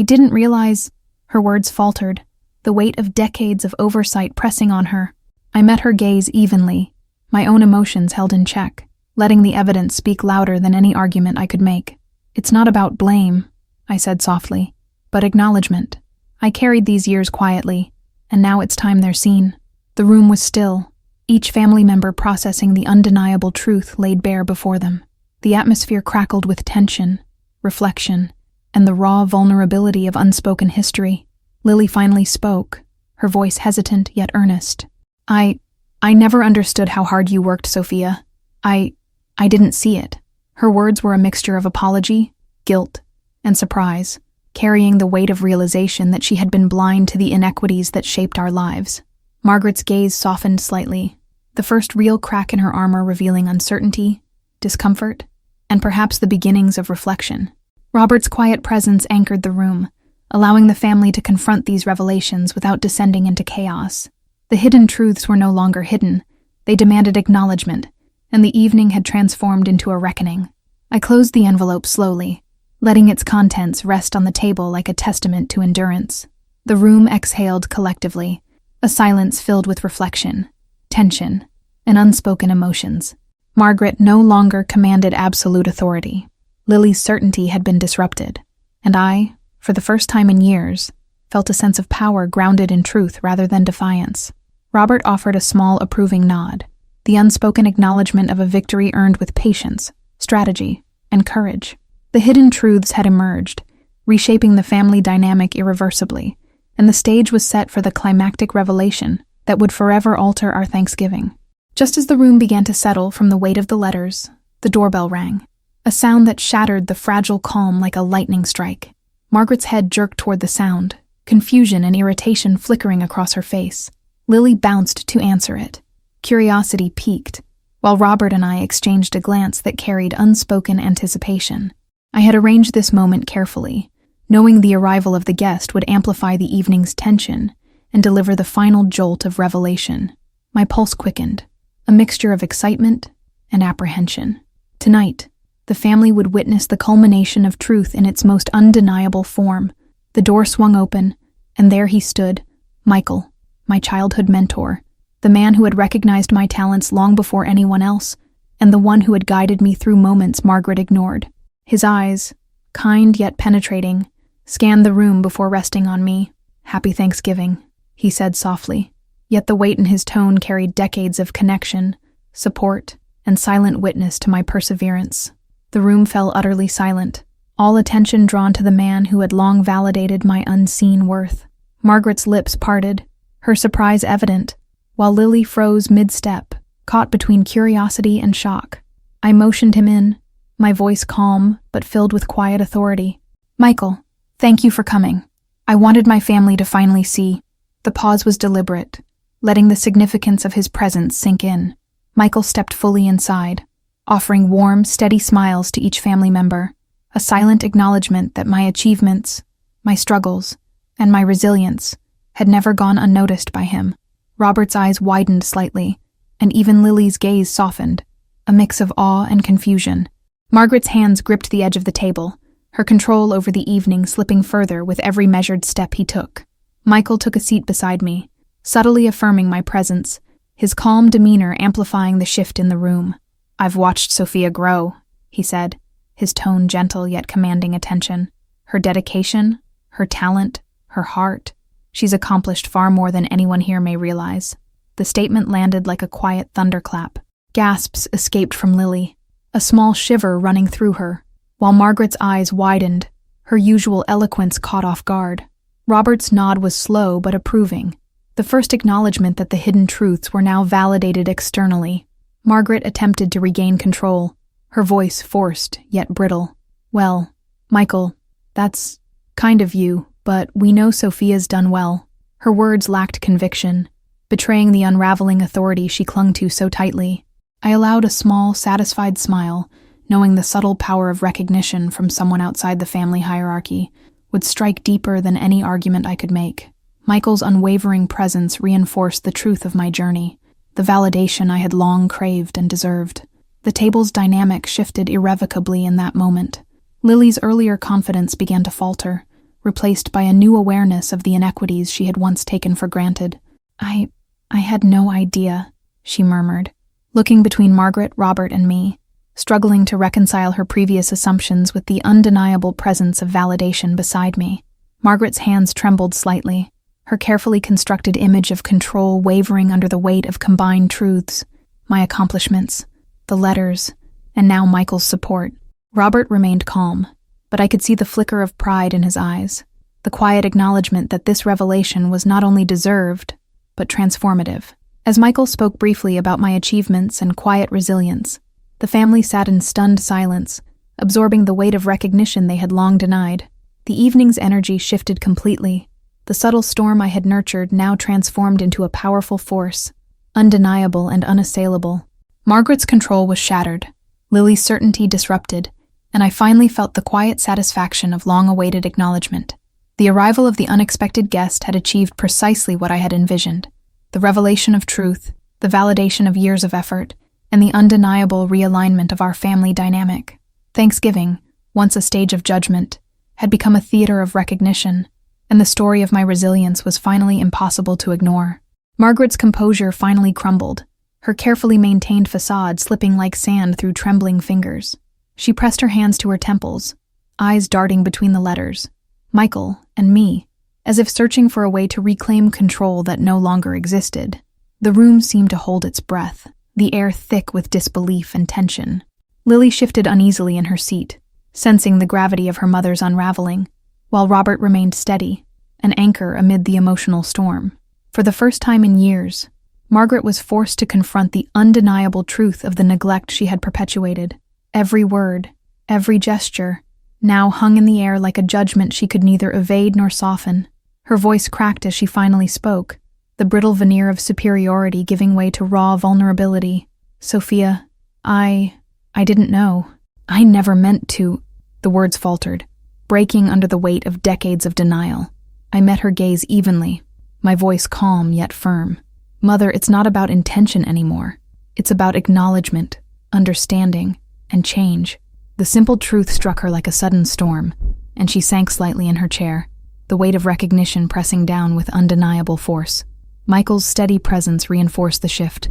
didn't realize—" Her words faltered, the weight of decades of oversight pressing on her. I met her gaze evenly, my own emotions held in check, letting the evidence speak louder than any argument I could make. "It's not about blame," I said softly, "but acknowledgement. I carried these years quietly, and now it's time they're seen." The room was still, each family member processing the undeniable truth laid bare before them. The atmosphere crackled with tension, reflection, and the raw vulnerability of unspoken history. Lily finally spoke, her voice hesitant yet earnest. I never understood how hard you worked, Sophia. I didn't see it." Her words were a mixture of apology, guilt, and surprise, carrying the weight of realization that she had been blind to the inequities that shaped our lives. Margaret's gaze softened slightly, the first real crack in her armor revealing uncertainty, discomfort, and perhaps the beginnings of reflection. Robert's quiet presence anchored the room, allowing the family to confront these revelations without descending into chaos. The hidden truths were no longer hidden, they demanded acknowledgement, and the evening had transformed into a reckoning. I closed the envelope slowly, letting its contents rest on the table like a testament to endurance. The room exhaled collectively, a silence filled with reflection, tension, and unspoken emotions. Margaret no longer commanded absolute authority. Lily's certainty had been disrupted, and I, for the first time in years, felt a sense of power grounded in truth rather than defiance. Robert offered a small approving nod, the unspoken acknowledgement of a victory earned with patience, strategy, and courage. The hidden truths had emerged, reshaping the family dynamic irreversibly, and the stage was set for the climactic revelation that would forever alter our Thanksgiving. Just as the room began to settle from the weight of the letters, the doorbell rang, a sound that shattered the fragile calm like a lightning strike. Margaret's head jerked toward the sound, confusion and irritation flickering across her face. Lily bounced to answer it. Curiosity piqued, while Robert and I exchanged a glance that carried unspoken anticipation. I had arranged this moment carefully, knowing the arrival of the guest would amplify the evening's tension and deliver the final jolt of revelation. My pulse quickened, a mixture of excitement and apprehension. Tonight, the family would witness the culmination of truth in its most undeniable form. The door swung open, and there he stood, Michael, my childhood mentor, the man who had recognized my talents long before anyone else, and the one who had guided me through moments Margaret ignored. His eyes, kind yet penetrating, scanned the room before resting on me. "Happy Thanksgiving," he said softly, yet the weight in his tone carried decades of connection, support, and silent witness to my perseverance. The room fell utterly silent, all attention drawn to the man who had long validated my unseen worth. Margaret's lips parted, her surprise evident, while Lily froze mid-step, caught between curiosity and shock. I motioned him in, my voice calm but filled with quiet authority. "Michael, thank you for coming. I wanted my family to finally see." The pause was deliberate, letting the significance of his presence sink in. Michael stepped fully inside, offering warm, steady smiles to each family member, a silent acknowledgement that my achievements, my struggles, and my resilience had never gone unnoticed by him. Robert's eyes widened slightly, and even Lily's gaze softened, a mix of awe and confusion. Margaret's hands gripped the edge of the table, her control over the evening slipping further with every measured step he took. Michael took a seat beside me, subtly affirming my presence, his calm demeanor amplifying the shift in the room. "I've watched Sophia grow," he said, his tone gentle yet commanding attention. "Her dedication, her talent, her heart. She's accomplished far more than anyone here may realize." The statement landed like a quiet thunderclap. Gasps escaped from Lily, a small shiver running through her, while Margaret's eyes widened, her usual eloquence caught off guard. Robert's nod was slow but approving, the first acknowledgement that the hidden truths were now validated externally. Margaret attempted to regain control, her voice forced yet brittle. "Well, Michael, that's kind of you, but we know Sophia's done well." Her words lacked conviction, betraying the unraveling authority she clung to so tightly. I allowed a small, satisfied smile, knowing the subtle power of recognition from someone outside the family hierarchy would strike deeper than any argument I could make. Michael's unwavering presence reinforced the truth of my journey, the validation I had long craved and deserved. The table's dynamic shifted irrevocably in that moment. Lily's earlier confidence began to falter, replaced by a new awareness of the inequities she had once taken for granted. I had no idea," she murmured, looking between Margaret, Robert, and me, struggling to reconcile her previous assumptions with the undeniable presence of validation beside me. Margaret's hands trembled slightly, her carefully constructed image of control wavering under the weight of combined truths, my accomplishments, the letters, and now Michael's support. Robert remained calm, but I could see the flicker of pride in his eyes, the quiet acknowledgement that this revelation was not only deserved, but transformative. As Michael spoke briefly about my achievements and quiet resilience, the family sat in stunned silence, absorbing the weight of recognition they had long denied. The evening's energy shifted completely. The subtle storm I had nurtured now transformed into a powerful force, undeniable and unassailable. Margaret's control was shattered, Lily's certainty disrupted, and I finally felt the quiet satisfaction of long-awaited acknowledgement. The arrival of the unexpected guest had achieved precisely what I had envisioned: the revelation of truth, the validation of years of effort, and the undeniable realignment of our family dynamic. Thanksgiving, once a stage of judgment, had become a theater of recognition, and the story of my resilience was finally impossible to ignore. Margaret's composure finally crumbled, her carefully maintained facade slipping like sand through trembling fingers. She pressed her hands to her temples, eyes darting between the letters, Michael and me, as if searching for a way to reclaim control that no longer existed. The room seemed to hold its breath, the air thick with disbelief and tension. Lily shifted uneasily in her seat, sensing the gravity of her mother's unraveling, while Robert remained steady, an anchor amid the emotional storm. For the first time in years, Margaret was forced to confront the undeniable truth of the neglect she had perpetuated. Every word, every gesture, now hung in the air like a judgment she could neither evade nor soften. Her voice cracked as she finally spoke, the brittle veneer of superiority giving way to raw vulnerability. "Sophia, I didn't know. I never meant to," the words faltered, breaking under the weight of decades of denial. I met her gaze evenly, my voice calm yet firm. "Mother, it's not about intention anymore. It's about acknowledgement, understanding, and change." The simple truth struck her like a sudden storm, and she sank slightly in her chair, the weight of recognition pressing down with undeniable force. Michael's steady presence reinforced the shift,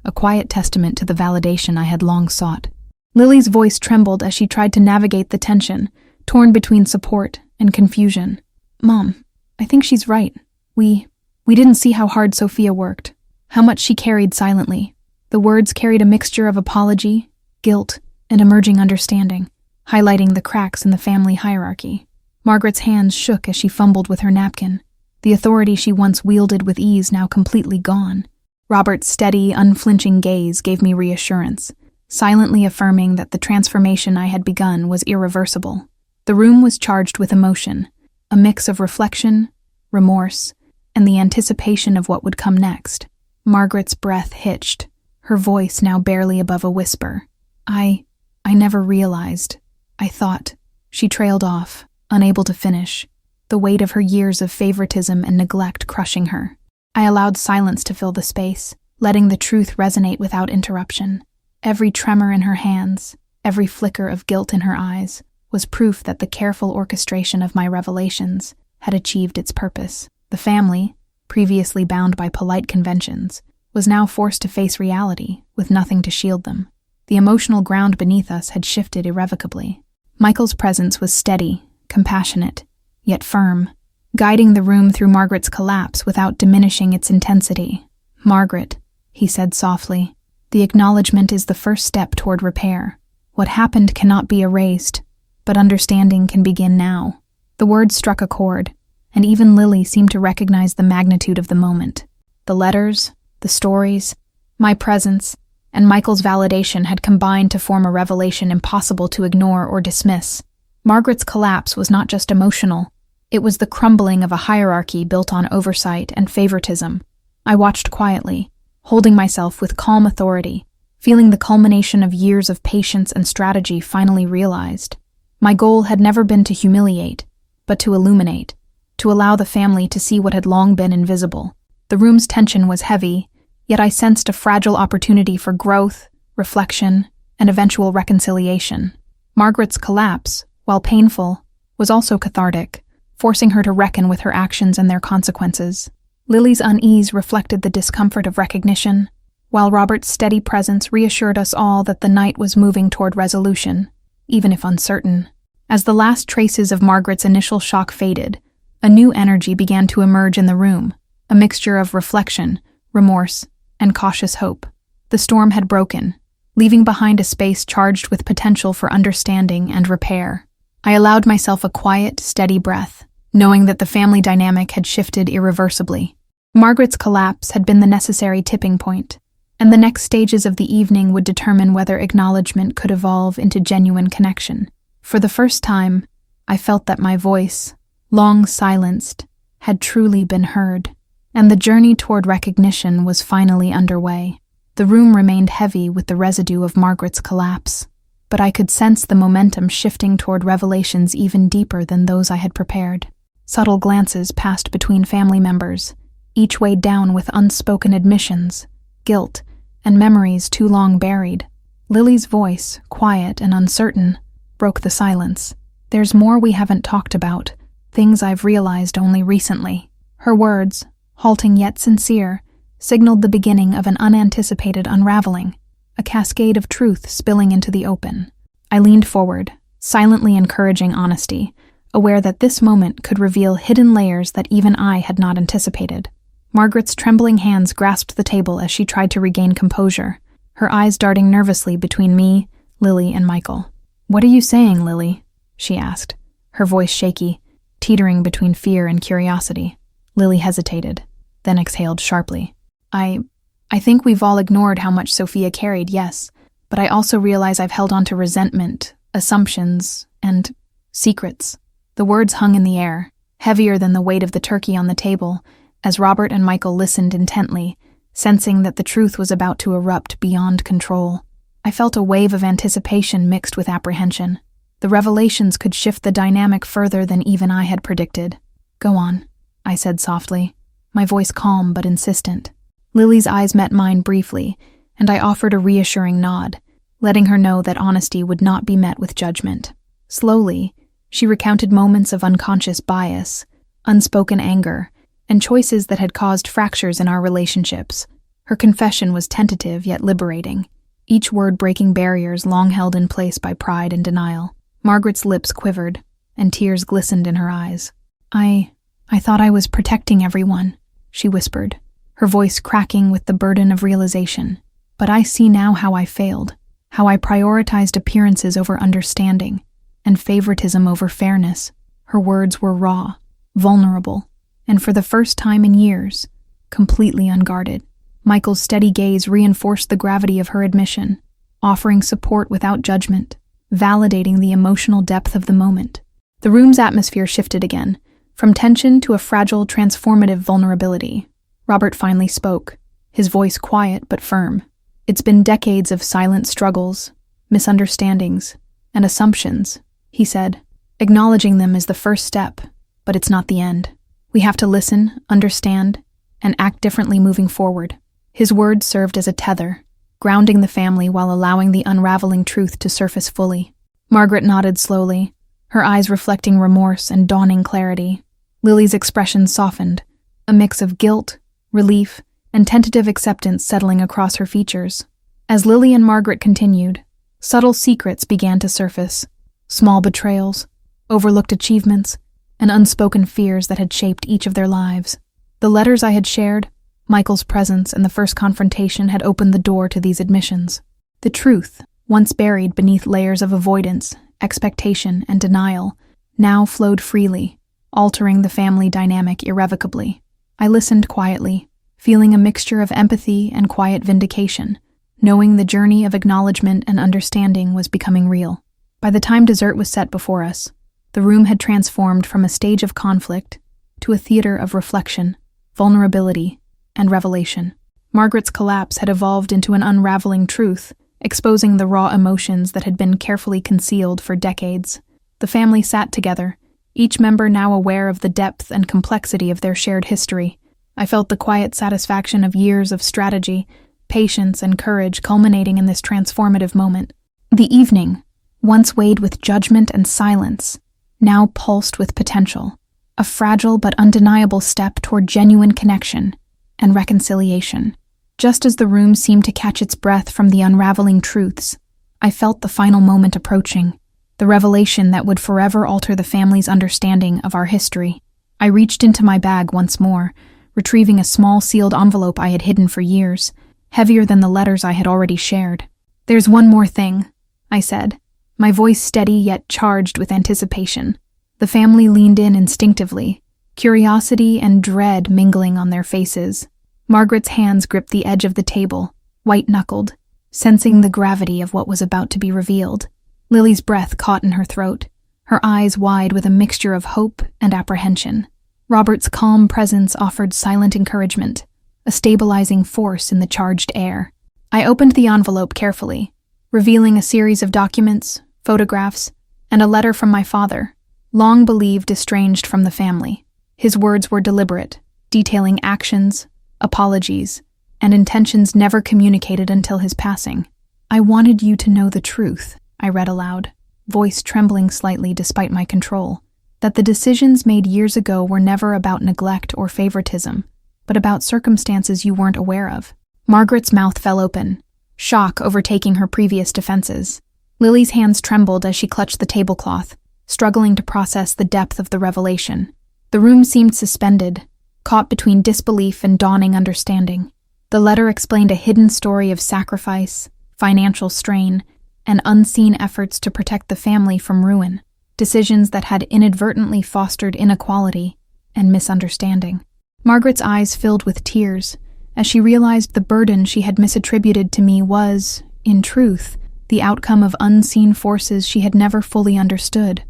a quiet testament to the validation I had long sought. Lily's voice trembled as she tried to navigate the tension, torn between support and confusion. "Mom, I think she's right. We didn't see how hard Sophia worked, how much she carried silently." The words carried a mixture of apology, guilt, and emerging understanding, highlighting the cracks in the family hierarchy. Margaret's hands shook as she fumbled with her napkin, the authority she once wielded with ease now completely gone. Robert's steady, unflinching gaze gave me reassurance, silently affirming that the transformation I had begun was irreversible. The room was charged with emotion, a mix of reflection, remorse, and the anticipation of what would come next. Margaret's breath hitched, her voice now barely above a whisper. I never realized. I thought." She trailed off, unable to finish, the weight of her years of favoritism and neglect crushing her. I allowed silence to fill the space, letting the truth resonate without interruption. Every tremor in her hands, every flicker of guilt in her eyes, was proof that the careful orchestration of my revelations had achieved its purpose. The family, previously bound by polite conventions, was now forced to face reality with nothing to shield them. The emotional ground beneath us had shifted irrevocably. Michael's presence was steady, compassionate, yet firm, guiding the room through Margaret's collapse without diminishing its intensity. "Margaret," he said softly, "the acknowledgement is the first step toward repair. What happened cannot be erased, but understanding can begin now." The words struck a chord, and even Lily seemed to recognize the magnitude of the moment. The letters, the stories, my presence, and Michael's validation had combined to form a revelation impossible to ignore or dismiss. Margaret's collapse was not just emotional. It was the crumbling of a hierarchy built on oversight and favoritism. I watched quietly, holding myself with calm authority, feeling the culmination of years of patience and strategy finally realized. My goal had never been to humiliate, but to illuminate, to allow the family to see what had long been invisible. The room's tension was heavy, yet I sensed a fragile opportunity for growth, reflection, and eventual reconciliation. Margaret's collapse, while painful, was also cathartic, forcing her to reckon with her actions and their consequences. Lily's unease reflected the discomfort of recognition, while Robert's steady presence reassured us all that the night was moving toward resolution, even if uncertain. As the last traces of Margaret's initial shock faded, a new energy began to emerge in the room, a mixture of reflection, remorse, and cautious hope. The storm had broken, leaving behind a space charged with potential for understanding and repair. I allowed myself a quiet, steady breath, knowing that the family dynamic had shifted irreversibly. Margaret's collapse had been the necessary tipping point, and the next stages of the evening would determine whether acknowledgement could evolve into genuine connection. For the first time, I felt that my voice, long silenced, had truly been heard, and the journey toward recognition was finally underway. The room remained heavy with the residue of Margaret's collapse, but I could sense the momentum shifting toward revelations even deeper than those I had prepared. Subtle glances passed between family members, each weighed down with unspoken admissions, guilt, and memories too long buried. Lily's voice, quiet and uncertain, broke the silence. "There's more we haven't talked about, things I've realized only recently." Her words, halting yet sincere, signaled the beginning of an unanticipated unraveling, a cascade of truth spilling into the open. I leaned forward, silently encouraging honesty, aware that this moment could reveal hidden layers that even I had not anticipated. Margaret's trembling hands grasped the table as she tried to regain composure, her eyes darting nervously between me, Lily, and Michael. "What are you saying, Lily?" she asked, her voice shaky, teetering between fear and curiosity. Lily hesitated, then exhaled sharply. I think we've all ignored how much Sophia carried, yes, but I also realize I've held on to resentment, assumptions, and secrets." The words hung in the air, heavier than the weight of the turkey on the table, as Robert and Michael listened intently, sensing that the truth was about to erupt beyond control. I felt a wave of anticipation mixed with apprehension. The revelations could shift the dynamic further than even I had predicted. "Go on," I said softly, my voice calm but insistent. Lily's eyes met mine briefly, and I offered a reassuring nod, letting her know that honesty would not be met with judgment. Slowly, she recounted moments of unconscious bias, unspoken anger, and choices that had caused fractures in our relationships. Her confession was tentative yet liberating, each word breaking barriers long held in place by pride and denial. Margaret's lips quivered, and tears glistened in her eyes. I thought I was protecting everyone," she whispered, her voice cracking with the burden of realization. "But I see now how I failed, how I prioritized appearances over understanding, and favoritism over fairness." Her words were raw, vulnerable, and for the first time in years, completely unguarded. Michael's steady gaze reinforced the gravity of her admission, offering support without judgment, validating the emotional depth of the moment. The room's atmosphere shifted again, from tension to a fragile, transformative vulnerability. Robert finally spoke, his voice quiet but firm. "It's been decades of silent struggles, misunderstandings, and assumptions," he said. "Acknowledging them is the first step, but it's not the end. We have to listen, understand, and act differently moving forward." His words served as a tether, grounding the family while allowing the unraveling truth to surface fully. Margaret nodded slowly, her eyes reflecting remorse and dawning clarity. Lily's expression softened, a mix of guilt, relief, and tentative acceptance settling across her features. As Lily and Margaret continued, subtle secrets began to surface, small betrayals, overlooked achievements, and unspoken fears that had shaped each of their lives. The letters I had shared, Michael's presence, and the first confrontation had opened the door to these admissions. The truth, once buried beneath layers of avoidance, expectation, and denial, now flowed freely, altering the family dynamic irrevocably. I listened quietly, feeling a mixture of empathy and quiet vindication, knowing the journey of acknowledgement and understanding was becoming real. By the time dessert was set before us, the room had transformed from a stage of conflict to a theater of reflection, vulnerability, and revelation. Margaret's collapse had evolved into an unraveling truth, exposing the raw emotions that had been carefully concealed for decades. The family sat together, each member now aware of the depth and complexity of their shared history. I felt the quiet satisfaction of years of strategy, patience, and courage culminating in this transformative moment. The evening, once weighed with judgment and silence, now pulsed with potential, a fragile but undeniable step toward genuine connection and reconciliation. Just as the room seemed to catch its breath from the unraveling truths, I felt the final moment approaching, the revelation that would forever alter the family's understanding of our history. I reached into my bag once more, retrieving a small sealed envelope I had hidden for years, heavier than the letters I had already shared. "There's one more thing," I said, my voice steady yet charged with anticipation. The family leaned in instinctively, curiosity and dread mingling on their faces. Margaret's hands gripped the edge of the table, white-knuckled, sensing the gravity of what was about to be revealed. Lily's breath caught in her throat, her eyes wide with a mixture of hope and apprehension. Robert's calm presence offered silent encouragement, a stabilizing force in the charged air. I opened the envelope carefully, revealing a series of documents, photographs, and a letter from my father, long believed estranged from the family. His words were deliberate, detailing actions, apologies, and intentions never communicated until his passing. "I wanted you to know the truth," I read aloud, voice trembling slightly despite my control, "that the decisions made years ago were never about neglect or favoritism, but about circumstances you weren't aware of." Margaret's mouth fell open, shock overtaking her previous defenses. Lily's hands trembled as she clutched the tablecloth, struggling to process the depth of the revelation. The room seemed suspended, caught between disbelief and dawning understanding. The letter explained a hidden story of sacrifice, financial strain, and unseen efforts to protect the family from ruin, decisions that had inadvertently fostered inequality and misunderstanding. Margaret's eyes filled with tears as she realized the burden she had misattributed to me was, in truth, the outcome of unseen forces she had never fully understood.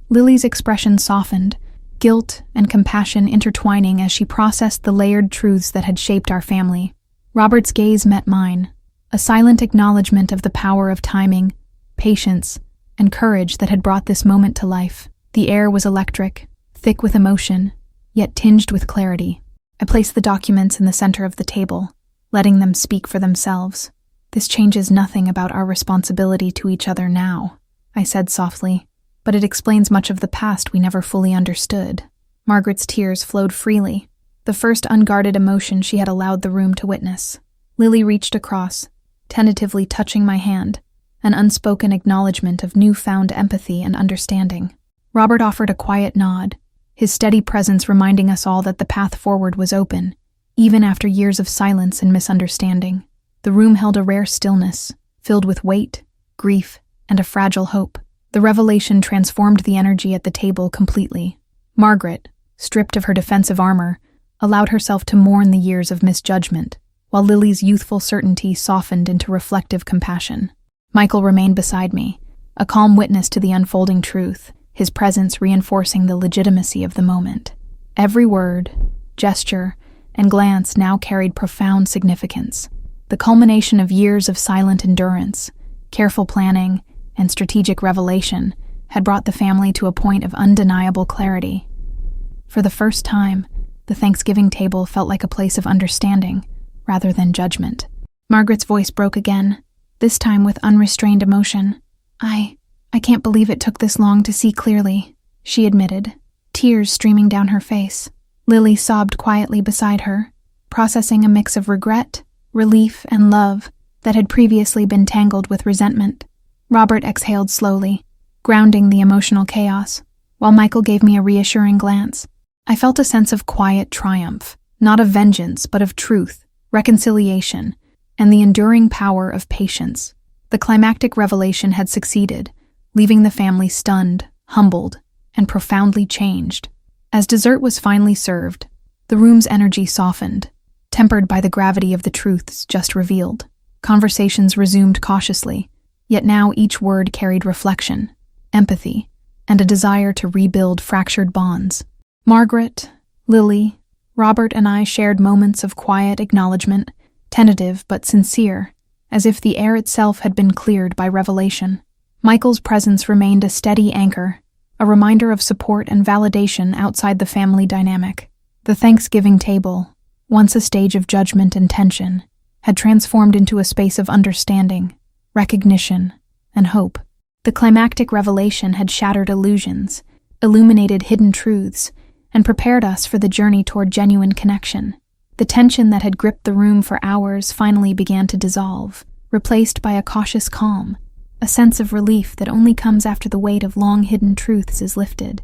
Lily's expression softened, guilt and compassion intertwining as she processed the layered truths that had shaped our family. Robert's gaze met mine, a silent acknowledgement of the power of timing, patience, and courage that had brought this moment to life. The air was electric, thick with emotion, yet tinged with clarity. I placed the documents in the center of the table, letting them speak for themselves. "This changes nothing about our responsibility to each other now," I said softly, "but it explains much of the past we never fully understood." Margaret's tears flowed freely, the first unguarded emotion she had allowed the room to witness. Lily reached across, tentatively touching my hand, an unspoken acknowledgement of newfound empathy and understanding. Robert offered a quiet nod, his steady presence reminding us all that the path forward was open, even after years of silence and misunderstanding. The room held a rare stillness, filled with weight, grief, and a fragile hope. The revelation transformed the energy at the table completely. Margaret, stripped of her defensive armor, allowed herself to mourn the years of misjudgment, while Lily's youthful certainty softened into reflective compassion. Michael remained beside me, a calm witness to the unfolding truth, his presence reinforcing the legitimacy of the moment. Every word, gesture, and glance now carried profound significance. The culmination of years of silent endurance, careful planning, and strategic revelation had brought the family to a point of undeniable clarity. For the first time, the Thanksgiving table felt like a place of understanding, rather than judgment. Margaret's voice broke again, this time with unrestrained emotion. I can't believe it took this long to see clearly," she admitted, tears streaming down her face. Lily sobbed quietly beside her, processing a mix of regret, relief, and love that had previously been tangled with resentment. Robert exhaled slowly, grounding the emotional chaos, while Michael gave me a reassuring glance. I felt a sense of quiet triumph, not of vengeance, but of truth, reconciliation, and the enduring power of patience. The climactic revelation had succeeded, leaving the family stunned, humbled, and profoundly changed. As dessert was finally served, the room's energy softened, tempered by the gravity of the truths just revealed. Conversations resumed cautiously, yet now each word carried reflection, empathy, and a desire to rebuild fractured bonds. Margaret, Lily, Robert, and I shared moments of quiet acknowledgement, tentative but sincere, as if the air itself had been cleared by revelation. Michael's presence remained a steady anchor, a reminder of support and validation outside the family dynamic. The Thanksgiving table, once a stage of judgment and tension, had transformed into a space of understanding, recognition, and hope. The climactic revelation had shattered illusions, illuminated hidden truths, and prepared us for the journey toward genuine connection. The tension that had gripped the room for hours finally began to dissolve, replaced by a cautious calm, a sense of relief that only comes after the weight of long-hidden truths is lifted.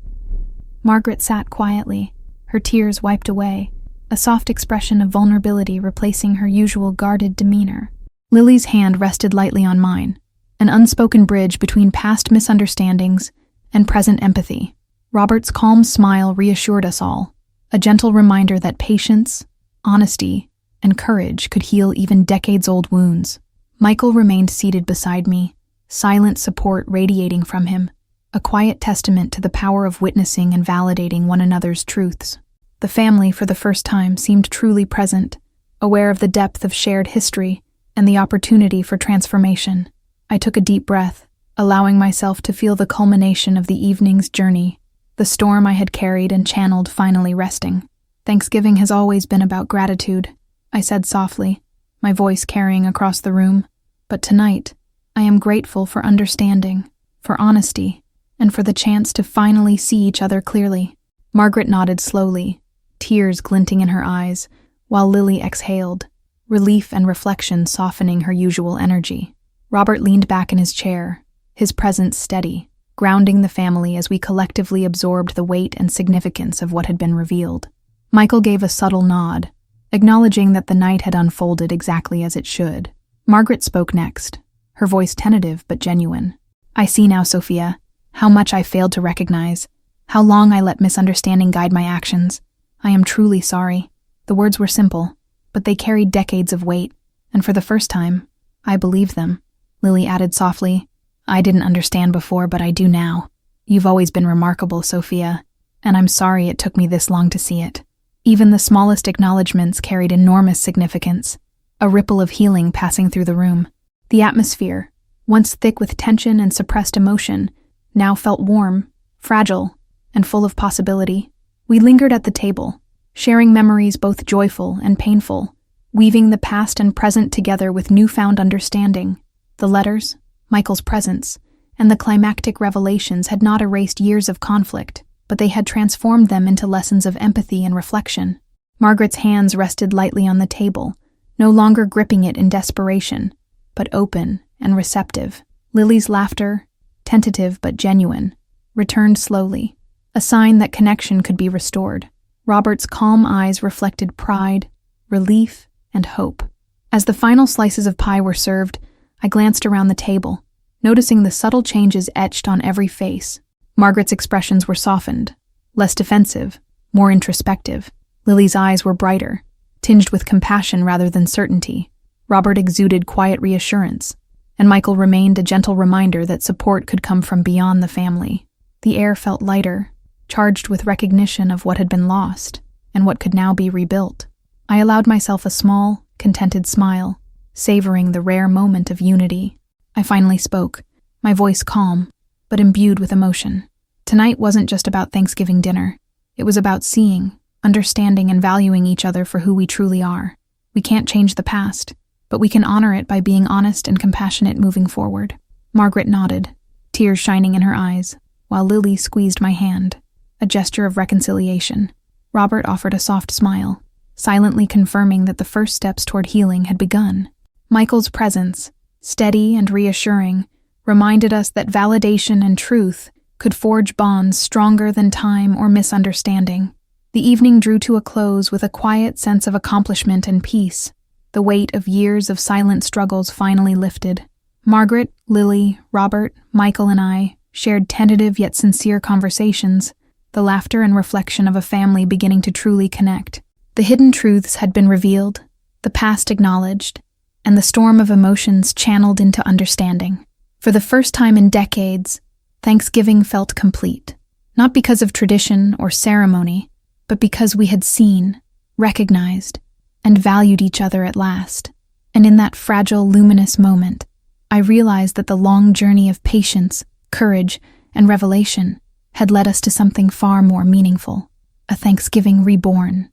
Margaret sat quietly, her tears wiped away, a soft expression of vulnerability replacing her usual guarded demeanor. Lily's hand rested lightly on mine, an unspoken bridge between past misunderstandings and present empathy. Robert's calm smile reassured us all, a gentle reminder that patience, honesty, and courage could heal even decades-old wounds. Michael remained seated beside me, silent support radiating from him, a quiet testament to the power of witnessing and validating one another's truths. The family, for the first time, seemed truly present, aware of the depth of shared history and the opportunity for transformation. I took a deep breath, allowing myself to feel the culmination of the evening's journey, the storm I had carried and channeled finally resting. Thanksgiving has always been about gratitude, I said softly, my voice carrying across the room. But tonight, I am grateful for understanding, for honesty, and for the chance to finally see each other clearly. Margaret nodded slowly, tears glinting in her eyes, while Lily exhaled, relief and reflection softening her usual energy. Robert leaned back in his chair, his presence steady, grounding the family as we collectively absorbed the weight and significance of what had been revealed. Michael gave a subtle nod, acknowledging that the night had unfolded exactly as it should. Margaret spoke next, her voice tentative but genuine. I see now, Sophia, how much I failed to recognize, how long I let misunderstanding guide my actions. I am truly sorry. The words were simple, but they carried decades of weight, and for the first time, I believed them. Lily added softly, I didn't understand before, but I do now. You've always been remarkable, Sophia, and I'm sorry it took me this long to see it. Even the smallest acknowledgments carried enormous significance, a ripple of healing passing through the room. The atmosphere, once thick with tension and suppressed emotion, now felt warm, fragile, and full of possibility. We lingered at the table, sharing memories both joyful and painful, weaving the past and present together with newfound understanding. The letters, Michael's presence, and the climactic revelations had not erased years of conflict, but they had transformed them into lessons of empathy and reflection. Margaret's hands rested lightly on the table, no longer gripping it in desperation, but open and receptive. Lily's laughter, tentative but genuine, returned slowly, a sign that connection could be restored. Robert's calm eyes reflected pride, relief, and hope. As the final slices of pie were served, I glanced around the table, noticing the subtle changes etched on every face. Margaret's expressions were softened, less defensive, more introspective. Lily's eyes were brighter, tinged with compassion rather than certainty. Robert exuded quiet reassurance, and Michael remained a gentle reminder that support could come from beyond the family. The air felt lighter, charged with recognition of what had been lost and what could now be rebuilt. I allowed myself a small, contented smile, savoring the rare moment of unity. I finally spoke, my voice calm, but imbued with emotion. Tonight wasn't just about Thanksgiving dinner. It was about seeing, understanding, and valuing each other for who we truly are. We can't change the past, but we can honor it by being honest and compassionate moving forward. Margaret nodded, tears shining in her eyes, while Lily squeezed my hand, a gesture of reconciliation. Robert offered a soft smile, silently confirming that the first steps toward healing had begun. Michael's presence, steady and reassuring, reminded us that validation and truth could forge bonds stronger than time or misunderstanding. The evening drew to a close with a quiet sense of accomplishment and peace. The weight of years of silent struggles finally lifted. Margaret, Lily, Robert, Michael, and I shared tentative yet sincere conversations, the laughter and reflection of a family beginning to truly connect. The hidden truths had been revealed, the past acknowledged, and the storm of emotions channeled into understanding. For the first time in decades, Thanksgiving felt complete, not because of tradition or ceremony, but because we had seen, recognized, and valued each other at last. And in that fragile, luminous moment, I realized that the long journey of patience, courage, and revelation had led us to something far more meaningful, a Thanksgiving reborn.